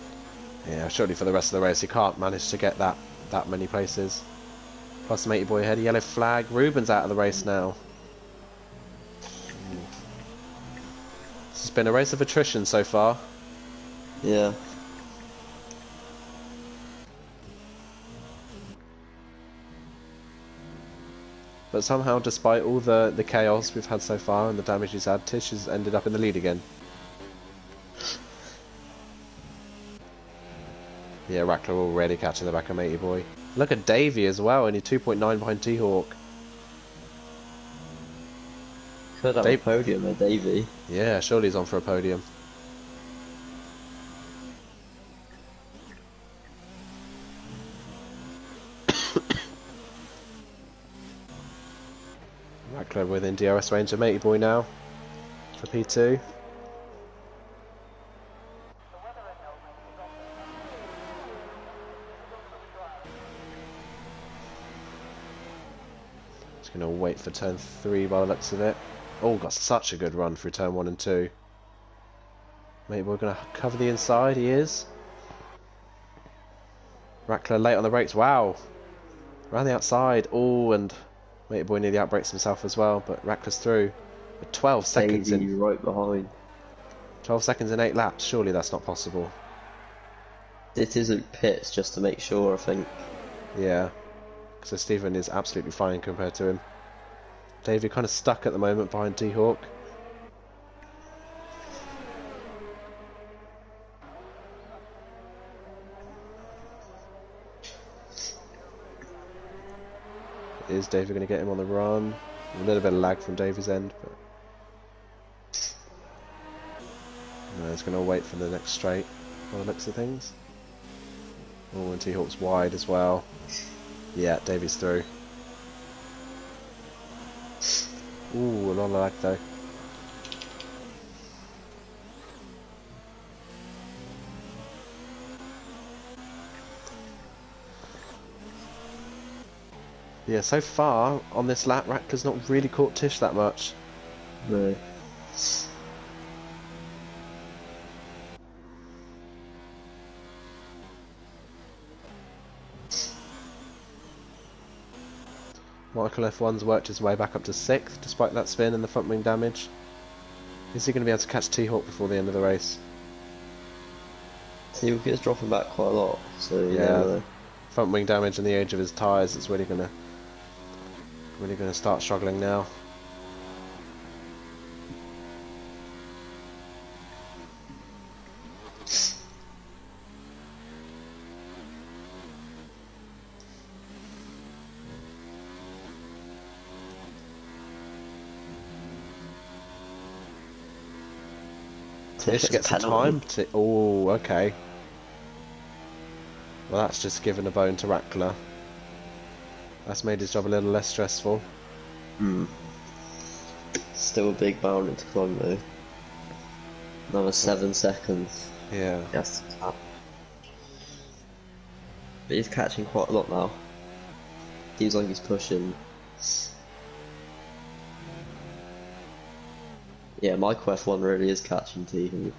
Yeah, surely for the rest of the race he can't manage to get that many places. Plus the matey boy ahead, a yellow flag. Ruben's out of the race now. This has been a race of attrition so far. Yeah. But somehow, despite all the chaos we've had so far and the damage he's had, Tish has ended up in the lead again. Yeah, Rackler already catching the back of matey boy. Look at Davey as well, only 2.9 behind T-Hawk. Could have a podium there, Davey. Yeah, surely he's on for a podium. Rackler within DRS range of matey boy now for P2. Just going to wait for turn 3 by the looks of it. Oh, got such a good run through turn 1 and 2. Maybe we're going to cover the inside, he is. Rackler late on the brakes, wow. Around the outside, oh, and matey boy nearly outbrakes himself as well, but Rackler's through. With 12 seconds Davey in. right behind. 12 seconds in 8 laps, surely that's not possible. It isn't pits, just to make sure, I think. Yeah, so Stephen is absolutely fine compared to him. Davey kind of stuck at the moment behind T-Hawk. Is Davey going to get him on the run? A little bit of lag from Davey's end, but no, he's going to wait for the next straight by the looks of things. Oh, and T-Hawk's wide as well. Yeah, Davey's through. Ooh, a lot of lag though. Yeah, so far on this lap, Rackler's not really caught Tish that much. No. Michael F1's worked his way back up to 6th, despite that spin and the front wing damage. Is he going to be able to catch T-Hawk before the end of the race? T-Hawk is dropping back quite a lot, so yeah. Front wing damage and the age of his tyres is really going to start struggling now. Tish gets the time to... Oh, okay. Well, that's just given a bone to Rackler. That's made his job a little less stressful. Still a big mountain to climb though. Another 7 seconds. Yeah. Yes. But he's catching quite a lot now. Seems like he's pushing. Yeah, Michael F1 really is catching T.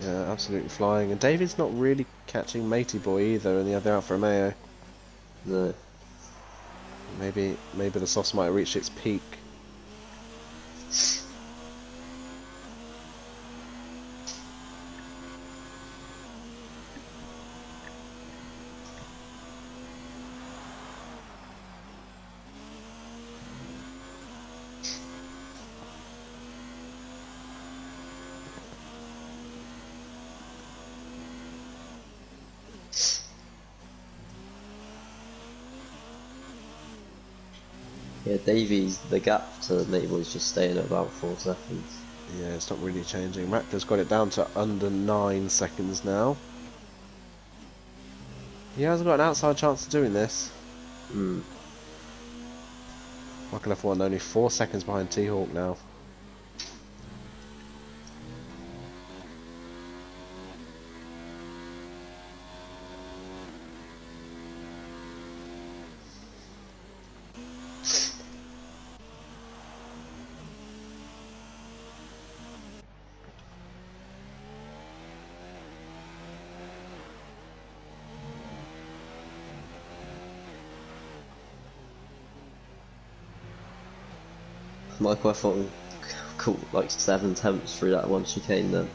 Yeah, absolutely flying. And David's not really catching Matey Boy either in the other Alfa Romeo. No. Maybe the softs might have reached its peak. Yeah, the gap to Mabel's just staying at about 4 seconds. Yeah, it's not really changing. Rackler's got it down to under 9 seconds now. He hasn't got an outside chance of doing this. Michael F1 only 4 seconds behind T-Hawk now. Michael F1 caught like 7 attempts through that one chicane then.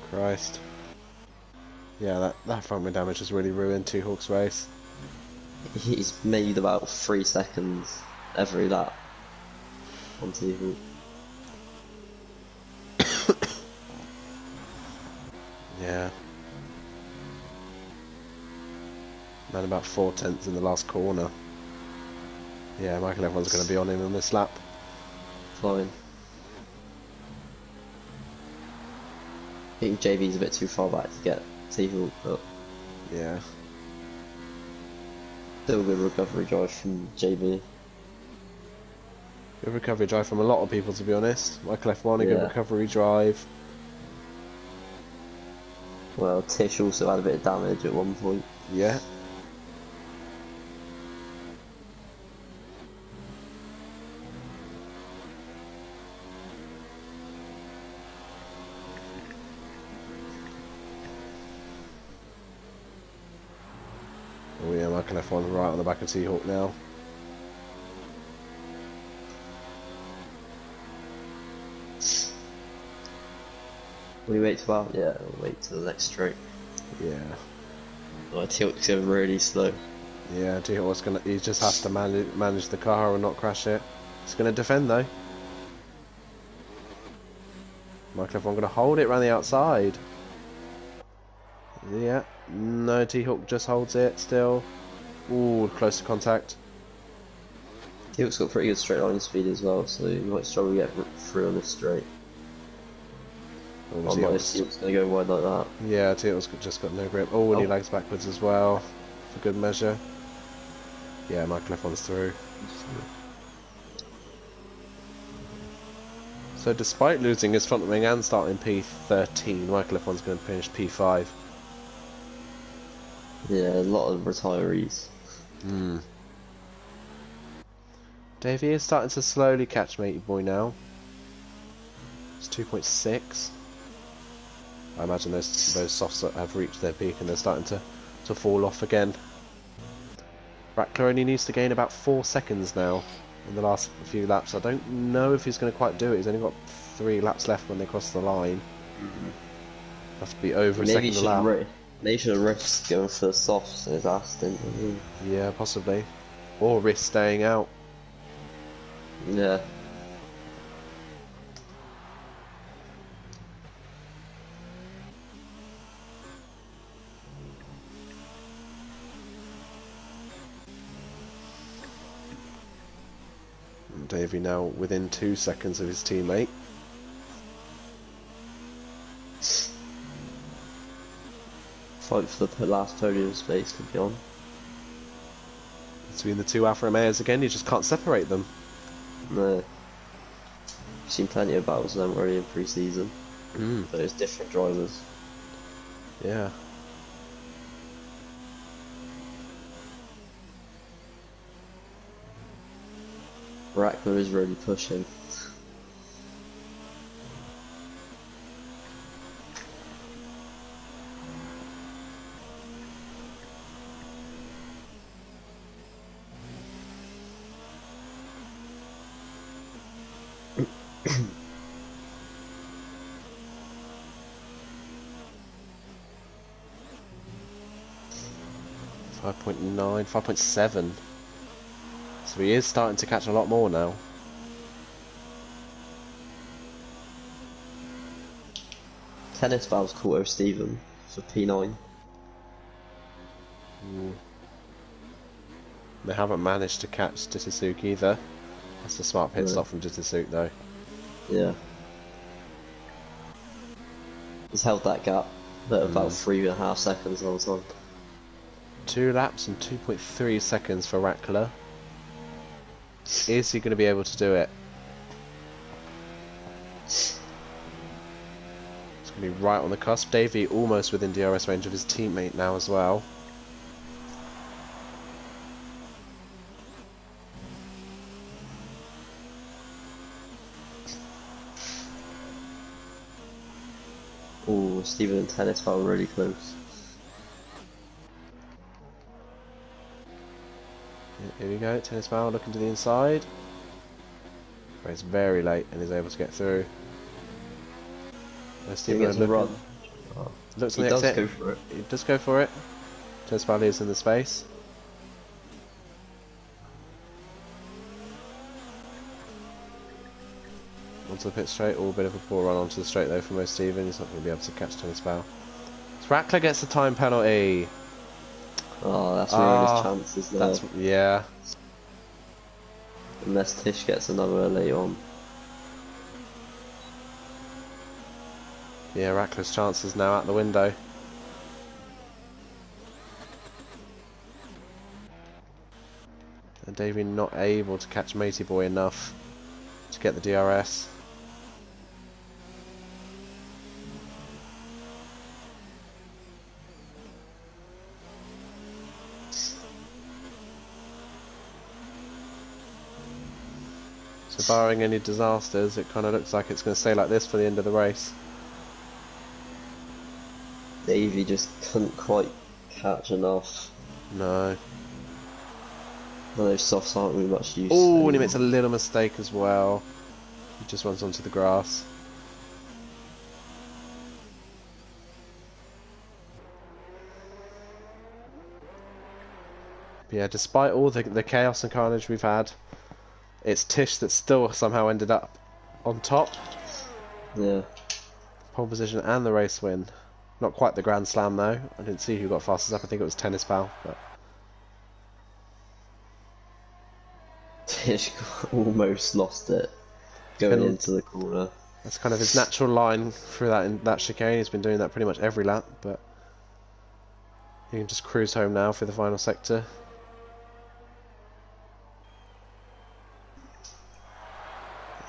Christ. Yeah, that front wing damage has really ruined Two Hawks' race. He's made about 3 seconds every lap on TV. Yeah. Man, about 4/10 in the last corner. Yeah, Michael F1's going to be on him on this lap. Flying. I think JB's a bit too far back to get TV, but Yeah. still good recovery drive from JB. Good recovery drive from a lot of people, to be honest. Michael F1, a good Yeah. recovery drive. Well, Tish also had a bit of damage at one point. Yeah. Oh yeah, Michael F1's right on the back of T-Hawk now. Will you wait till that? Yeah, we'll wait till the next straight. Yeah. Oh, Tilt's going really slow. Yeah, T-Hawk's gonna. He just has to manage the car and not crash it. He's gonna defend though. Michael F1 gonna hold it around the outside. Yeah. No, T-Hawk just holds it still. Ooh, close to contact. Tilt's got pretty good straight line speed as well, so he might struggle to get through on this straight. Oh, Oh, nice, Tilt's going to go wide like that. Yeah, T-Hawk's just got no grip. Oh, and he lags backwards as well, for good measure. Yeah, Michael F1's through. So despite losing his front wing and starting P13, Michael F1's going to finish P5. Yeah, a lot of retirees. Davey is starting to slowly catch Matey Boy now. It's 2.6. I imagine those softs have reached their peak and they're starting to fall off again. Rackler only needs to gain about 4 seconds now in the last few laps. I don't know if he's going to quite do it. He's only got 3 laps left when they cross the line. Has to be over a second a lap. Maybe he should have risked going for the softs in his last stint. Yeah, possibly. Or risk staying out. Yeah. Davey now within 2 seconds of his teammate. Fight for the last podium space could be on. Between the two Alfa Romeos again, you just can't separate them. No. I've seen plenty of battles of them already in pre-season. But it's different drivers. Yeah. Rackler is really pushing. .9, 5.7. So he is starting to catch a lot more now. Tennis Valve's caught over Steven for P9. They haven't managed to catch Tisuke either. That's a smart pit stop from Tisuke though. Yeah. He's held that gap at about 3.5 seconds all the time. 2 laps and 2.3 seconds for Rackler. Is he going to be able to do it? It's going to be right on the cusp. Davey almost within DRS range of his teammate now as well. Oh, Steven and Tennis Valve were really close. Here we go, Tennis Bow looking to the inside. He's very late and is able to get through. He gets a run. Oh. Looks He on the does exit. go for it. He does go for it. Tennisbal leaves in the space. Onto the pit straight. All a bit of a poor run onto the straight though for Mo Stephen. He's not going to be able to catch Tennisbal. So Rackler gets the time penalty. Oh, that's ruined his chances there. Yeah. Unless Tish gets another later on. Yeah, Rackler's chances now out the window. And Davey not able to catch Matey Boy enough to get the DRS. So barring any disasters, it kind of looks like it's going to stay like this for the end of the race. Davey just couldn't quite catch enough. No. Well, those softs aren't really much use. Oh, and he makes a little mistake as well. He just runs onto the grass. But yeah, despite all the chaos and carnage we've had, it's Tish that still somehow ended up on top. Yeah. Pole position and the race win. Not quite the Grand Slam though. I didn't see who got fastest up. I think it was Tennisbal. But Tish almost lost it going into the corner. That's kind of his natural line through that chicane. He's been doing that pretty much every lap, but he can just cruise home now for the final sector.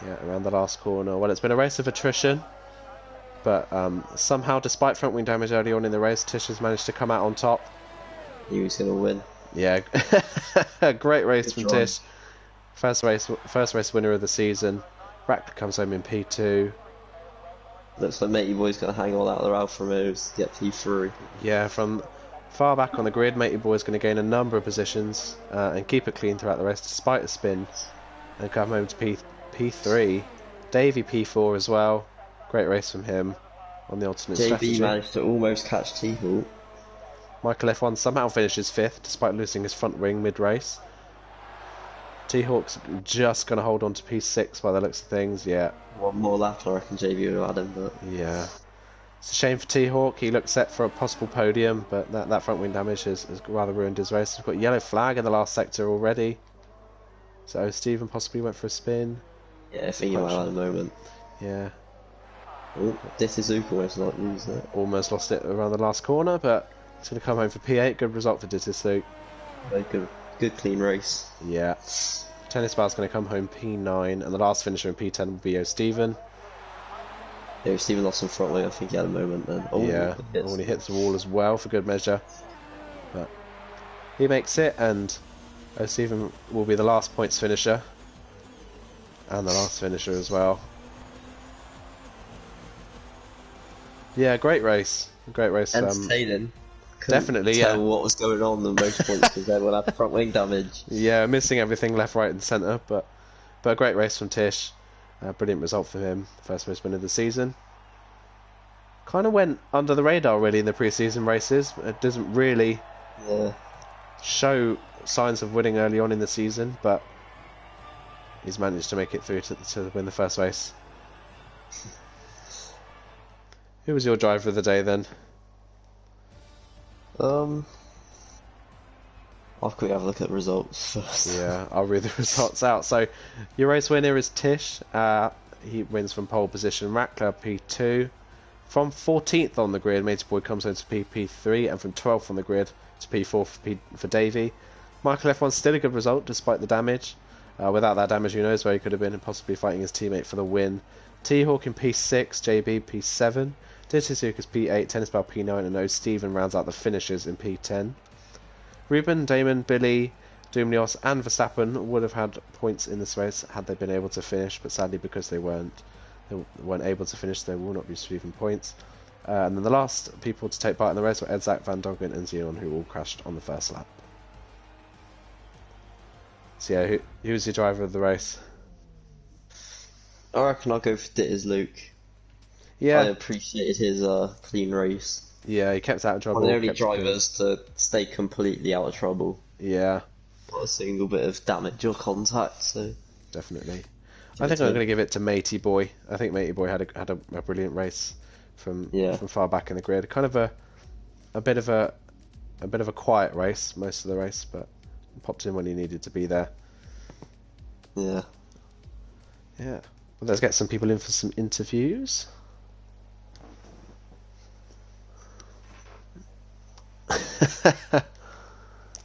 Yeah, around the last corner. Well, it's been a race of attrition, but somehow, despite front wing damage early on in the race, Tish has managed to come out on top. He was going to win. Yeah, great race from Tish. First race winner of the season. Rackler comes home in P2. Looks like Matey Boy's going to hang all out their Alfa Romeos to get P3. Yeah, from far back on the grid, Matey Boy's going to gain a number of positions and keep it clean throughout the race despite a spin. And come home to P3. Davey P4 as well. Great race from him on the alternate strategy. JB managed to almost catch T-Hawk. Michael F1 somehow finishes 5th despite losing his front wing mid-race. T-Hawk's just going to hold on to P6 by the looks of things, yeah. One more lap and I reckon JB would have had him, but... Yeah. It's a shame for T-Hawk. He looked set for a possible podium, but that front wing damage has rather ruined his race. We've got a yellow flag in the last sector already. So Stephen possibly went for a spin. Yeah, I think he might have had a moment. Yeah. Oh, Ditizuka almost not lose it. Almost lost it around the last corner, but it's going to come home for P8. Good result for Ditizuka. Very good clean race. Yeah. Tennisbal's going to come home P9, and the last finisher in P10 will be O'Stephen. Yeah, O'Stephen lost some front wing. I think he had a moment then. Oh, yeah, and he hits the wall as well for good measure. But he makes it, and O'Stephen will be the last points finisher. And the last finisher as well. Yeah, great race. Great race. Entertaining. Definitely, tell what was going on the most points because everyone had front wing damage. Yeah, missing everything left, right, and centre, but a great race from Tish. Brilliant result for him. First most win of the season. Kind of went under the radar really in the pre-season races. It doesn't really show signs of winning early on in the season, but he's managed to make it through to win the first race. Who was your driver of the day then? I'll quickly have a look at the results first. Yeah, I'll read the results out. So, your race winner is Tish. He wins from pole position. Rackler P2. From 14th on the grid, Matey Boy comes home to P3, and from 12th on the grid to P4 for Davey. Michael F1's still a good result despite the damage. Without that damage, who knows where he could have been and possibly fighting his teammate for the win. T-Hawk in P6, JB P7. Ditizuka's P8, Tennisbal P9, and O'Stephen rounds out the finishers in P10. Ruben, Damon, Billy, Dumnios, and Verstappen would have had points in this race had they been able to finish, but sadly because they weren't able to finish, they will not be receiving points. And then the last people to take part in the race were Edzak, Van Doggen, and Xenon, who all crashed on the first lap. So yeah, who was your driver of the race? I reckon I'll go for Ditter's Luke. I Yeah, appreciated his clean race. yeah, he kept out of One of the trouble, only kept it clean. drivers to stay completely out of trouble. Yeah, Not a single bit of damage or contact, so definitely. I give it think I'm to going him. to give it to Matey Boy. I think Matey Boy had a brilliant race from Yeah. far back in the grid. Kind of a bit of a quiet race most of the race, but popped in when he needed to be there. Yeah. Yeah. Well, let's get some people in for some interviews.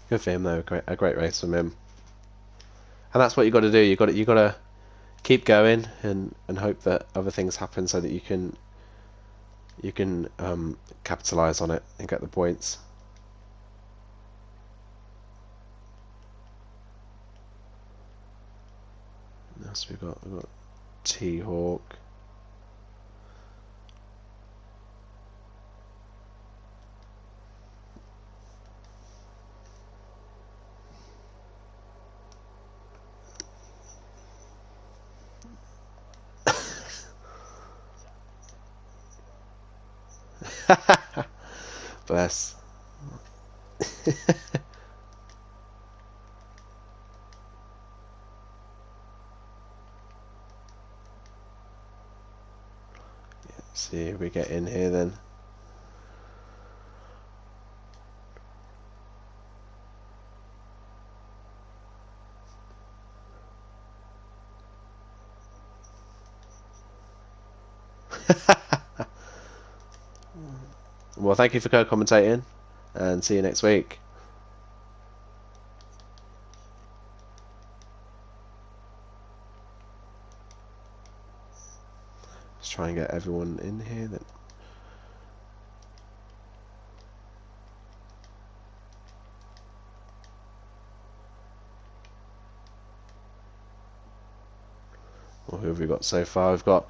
Good for him though. A great race from him. And that's what you got to do. You got to keep going and hope that other things happen so that you can capitalize on it and get the points. Next we've got T-Hawk. Bless. See who we get in here then. Well, thank you for co-commentating, and see you next week. Let's try and get everyone in here then. Well, who have we got so far? We've got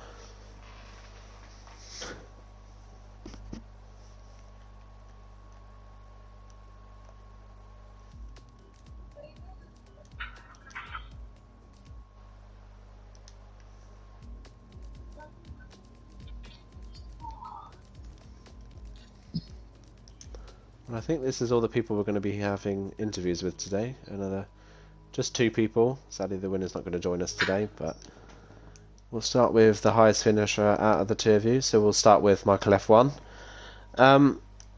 I think this is all the people we're going to be having interviews with today. Just 2 people. Sadly, the winner's not going to join us today, but we'll start with the highest finisher out of the 2 of you. So we'll start with Michael F1.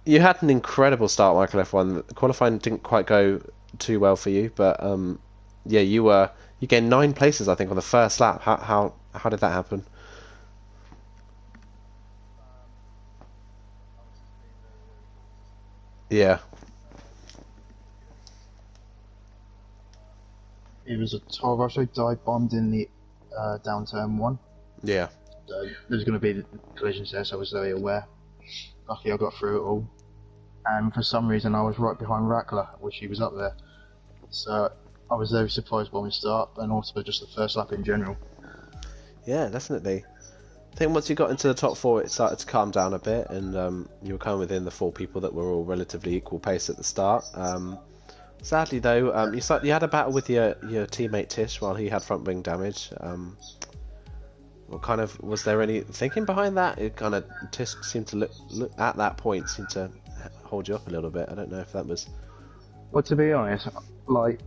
You had an incredible start, Michael F1. The qualifying didn't quite go too well for you, but yeah, you gained 9 places, I think, on the first lap. How did that happen? Yeah, It was a Toro Rosso dive bombed in the down turn 1. yeah, So there's going to be collisions there, so I was very aware. Luckily I got through it all. And for some reason I was right behind Rackler, which he was up there. So I was very surprised by my start, and also just the first lap in general. yeah, definitely. I think once you got into the top 4, it started to calm down a bit, and you were kind of within the 4 people that were all relatively equal pace at the start. Sadly, though, you had a battle with your teammate Tish while he had front wing damage. What kind of was there any thinking behind that? It kind of Tish seemed to look at that point seemed to hold you up a little bit. I don't know if that was. Well, to be honest, like,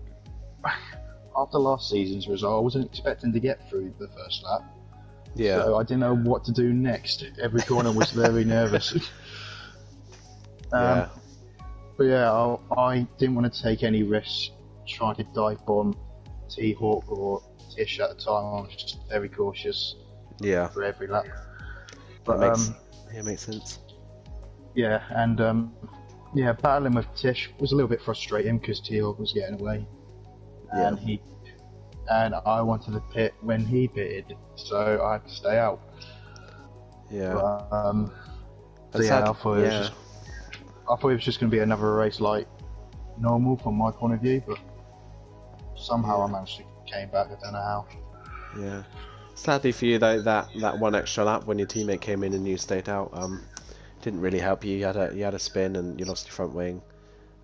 after last season's result, I wasn't expecting to get through the first lap. Yeah. So I didn't know what to do next. Every corner was very nervous. Yeah. But yeah, I didn't want to take any risks trying to dive bomb T-Hawk or Tish at the time. I was just very cautious Yeah. for every lap. But makes sense. yeah, and yeah, battling with Tish was a little bit frustrating because T-Hawk was getting away, and I wanted to pit when he pitted, so I had to stay out. Yeah. But, so yeah, I thought it was just going to be another race like normal from my point of view, but somehow I managed to came back. I don't know how. Yeah. Sadly for you though, that one extra lap when your teammate came in and you stayed out, didn't really help you. You had a spin and you lost your front wing,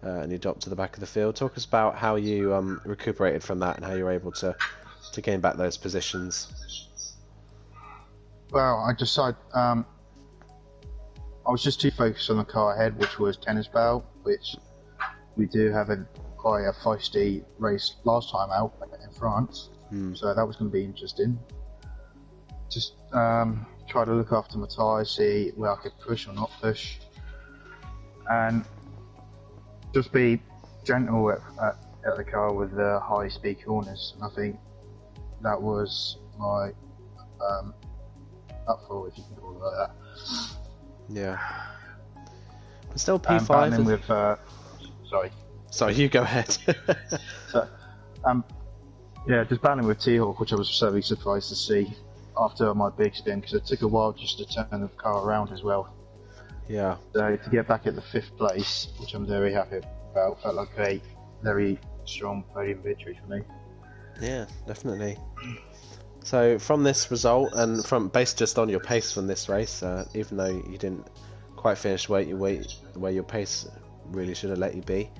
and you dropped to the back of the field. Talk us about how you recuperated from that and how you were able to gain back those positions. Well, I decided I was just too focused on the car ahead, which was Tennis Bow, which we do have quite a feisty race last time out in France, so that was going to be interesting. Just try to look after my tyres, see where I could push or not push, and just be gentle at the car with the high speed corners. And I think that was my upfall, if you can call it like that. Yeah. But still P5. Battling with Sorry, you go ahead. So, yeah, just battling with T-Hawk, which I was so surprised to see after my big spin, because it took a while just to turn the car around as well. Yeah. So to get back at the 5th place, which I'm very happy about, felt like a very strong podium victory for me. Yeah, definitely. So from this result, and based just on your pace from this race, even though you didn't quite finish where your pace really should have let you be,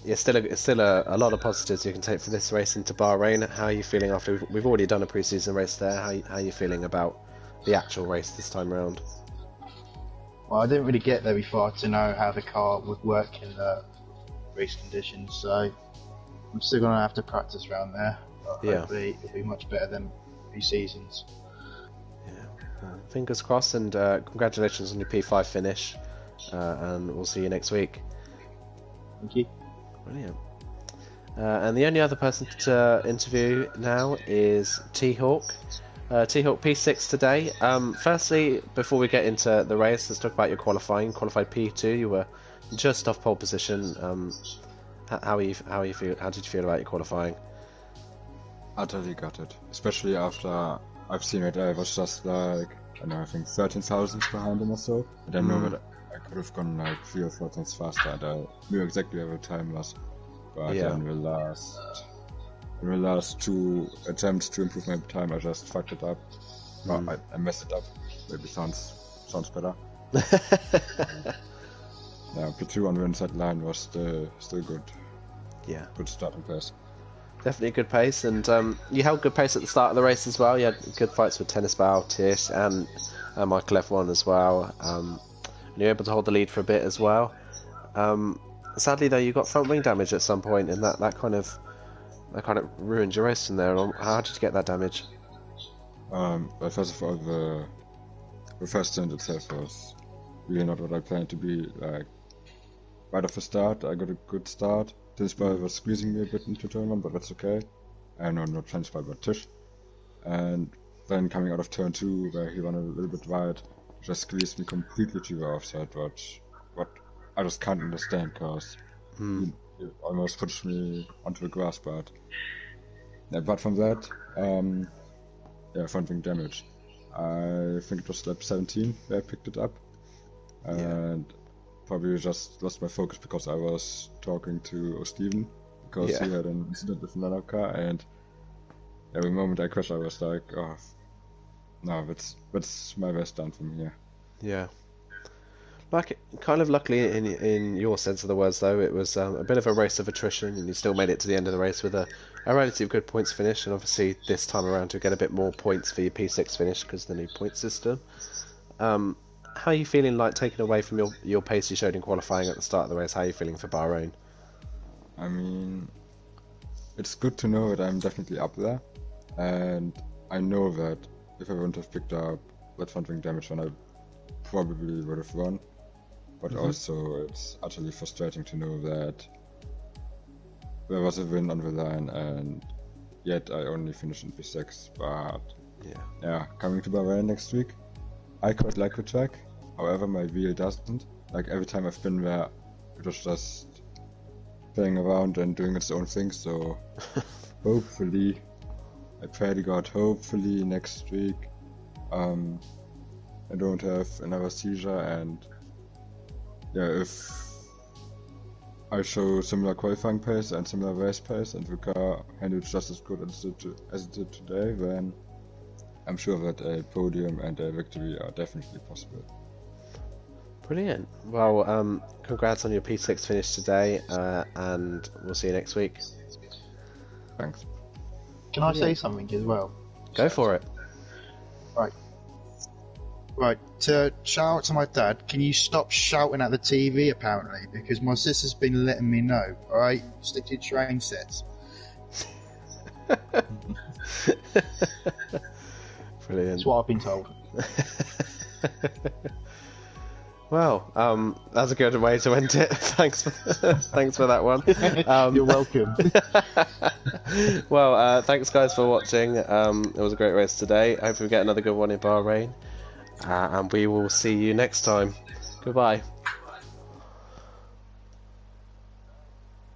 it's still a lot of positives you can take from this race into Bahrain. How are you feeling after we've already done a pre-season race there? How are you feeling about the actual race this time around? Well, I didn't really get very far to know how the car would work in the race conditions, so I'm still going to have to practice around there. But hopefully it'll be much better than pre-seasons. Yeah, fingers crossed, and congratulations on your P5 finish, and we'll see you next week. Thank you. Brilliant. And the only other person to interview now is T-Hawk. T-Hawk P6 today. Firstly, before we get into the race, let's talk about your qualifying. Qualified P2, you were just off pole position. How did you feel about your qualifying? Utterly gutted, especially after I've seen it. I was just like, I think 13 thousandths behind him or so. I don't know that I could have gone like 3 or 4 times faster, and I knew exactly where the time was. But in the last 2 attempts to improve my time, I just fucked it up. Well, I messed it up. Maybe sounds better. Yeah, P2 on the inside line was still good. Yeah. Good starting pace. Definitely good pace, and you held good pace at the start of the race as well. You had good fights with Tennis Bow, Tish, and Michael F1 as well. And you were able to hold the lead for a bit as well. Sadly, though, you got front wing damage at some point, and that kind of ruined your race in there. How did you get that damage? Well, first of all, the first stint itself was really not what I planned to be. Like, right off the start, I got a good start. This ball was squeezing me a bit into turn 1, but that's okay. No, not Transfer, but Tish. And then coming out of turn 2, where he ran a little bit wide, just squeezed me completely to the offside, what I just can't understand, because he almost pushed me onto the grass, but apart from that, front wing damage. I think it was lap 17 where I picked it up, and probably just lost my focus because I was talking to Steven, because he had an incident with another car, and every moment I crashed I was like, oh, no, that's my best done from here. Yeah. Like, kind of luckily in your sense of the words, though, it was a bit of a race of attrition, and you still made it to the end of the race with a relatively good points finish, and obviously this time around to get a bit more points for your P6 finish because of the new point system. How are you feeling, like, taken away from your pace you showed in qualifying at the start of the race? How are you feeling for Bahrain? I mean, it's good to know that I'm definitely up there, and I know that if I wouldn't have picked up that front wing damage, then I probably would have won. But also, it's utterly frustrating to know that there was a win on the line, and yet I only finished in P6. But yeah, coming to Bahrain next week, I quite like the track. However, my wheel doesn't. Like, every time I've been there, it was just playing around and doing its own thing. So hopefully, I pray to God, hopefully next week I don't have another seizure, and if I show similar qualifying pace and similar race pace, and the car handles just as good as it did today, then I'm sure that a podium and a victory are definitely possible. Brilliant. Well, congrats on your P6 finish today, and we'll see you next week. Thanks. Can I say something as well? Go for it. Right, to shout out to my dad, can you stop shouting at the TV apparently? Because my sister's been letting me know, alright? Stick to your train sets. Brilliant. That's what I've been told. Well, that's a good way to end it. Thanks for that one. You're welcome. Well, thanks guys for watching. It was a great race today. I hope we get another good one in Bahrain. And we will see you next time. Goodbye.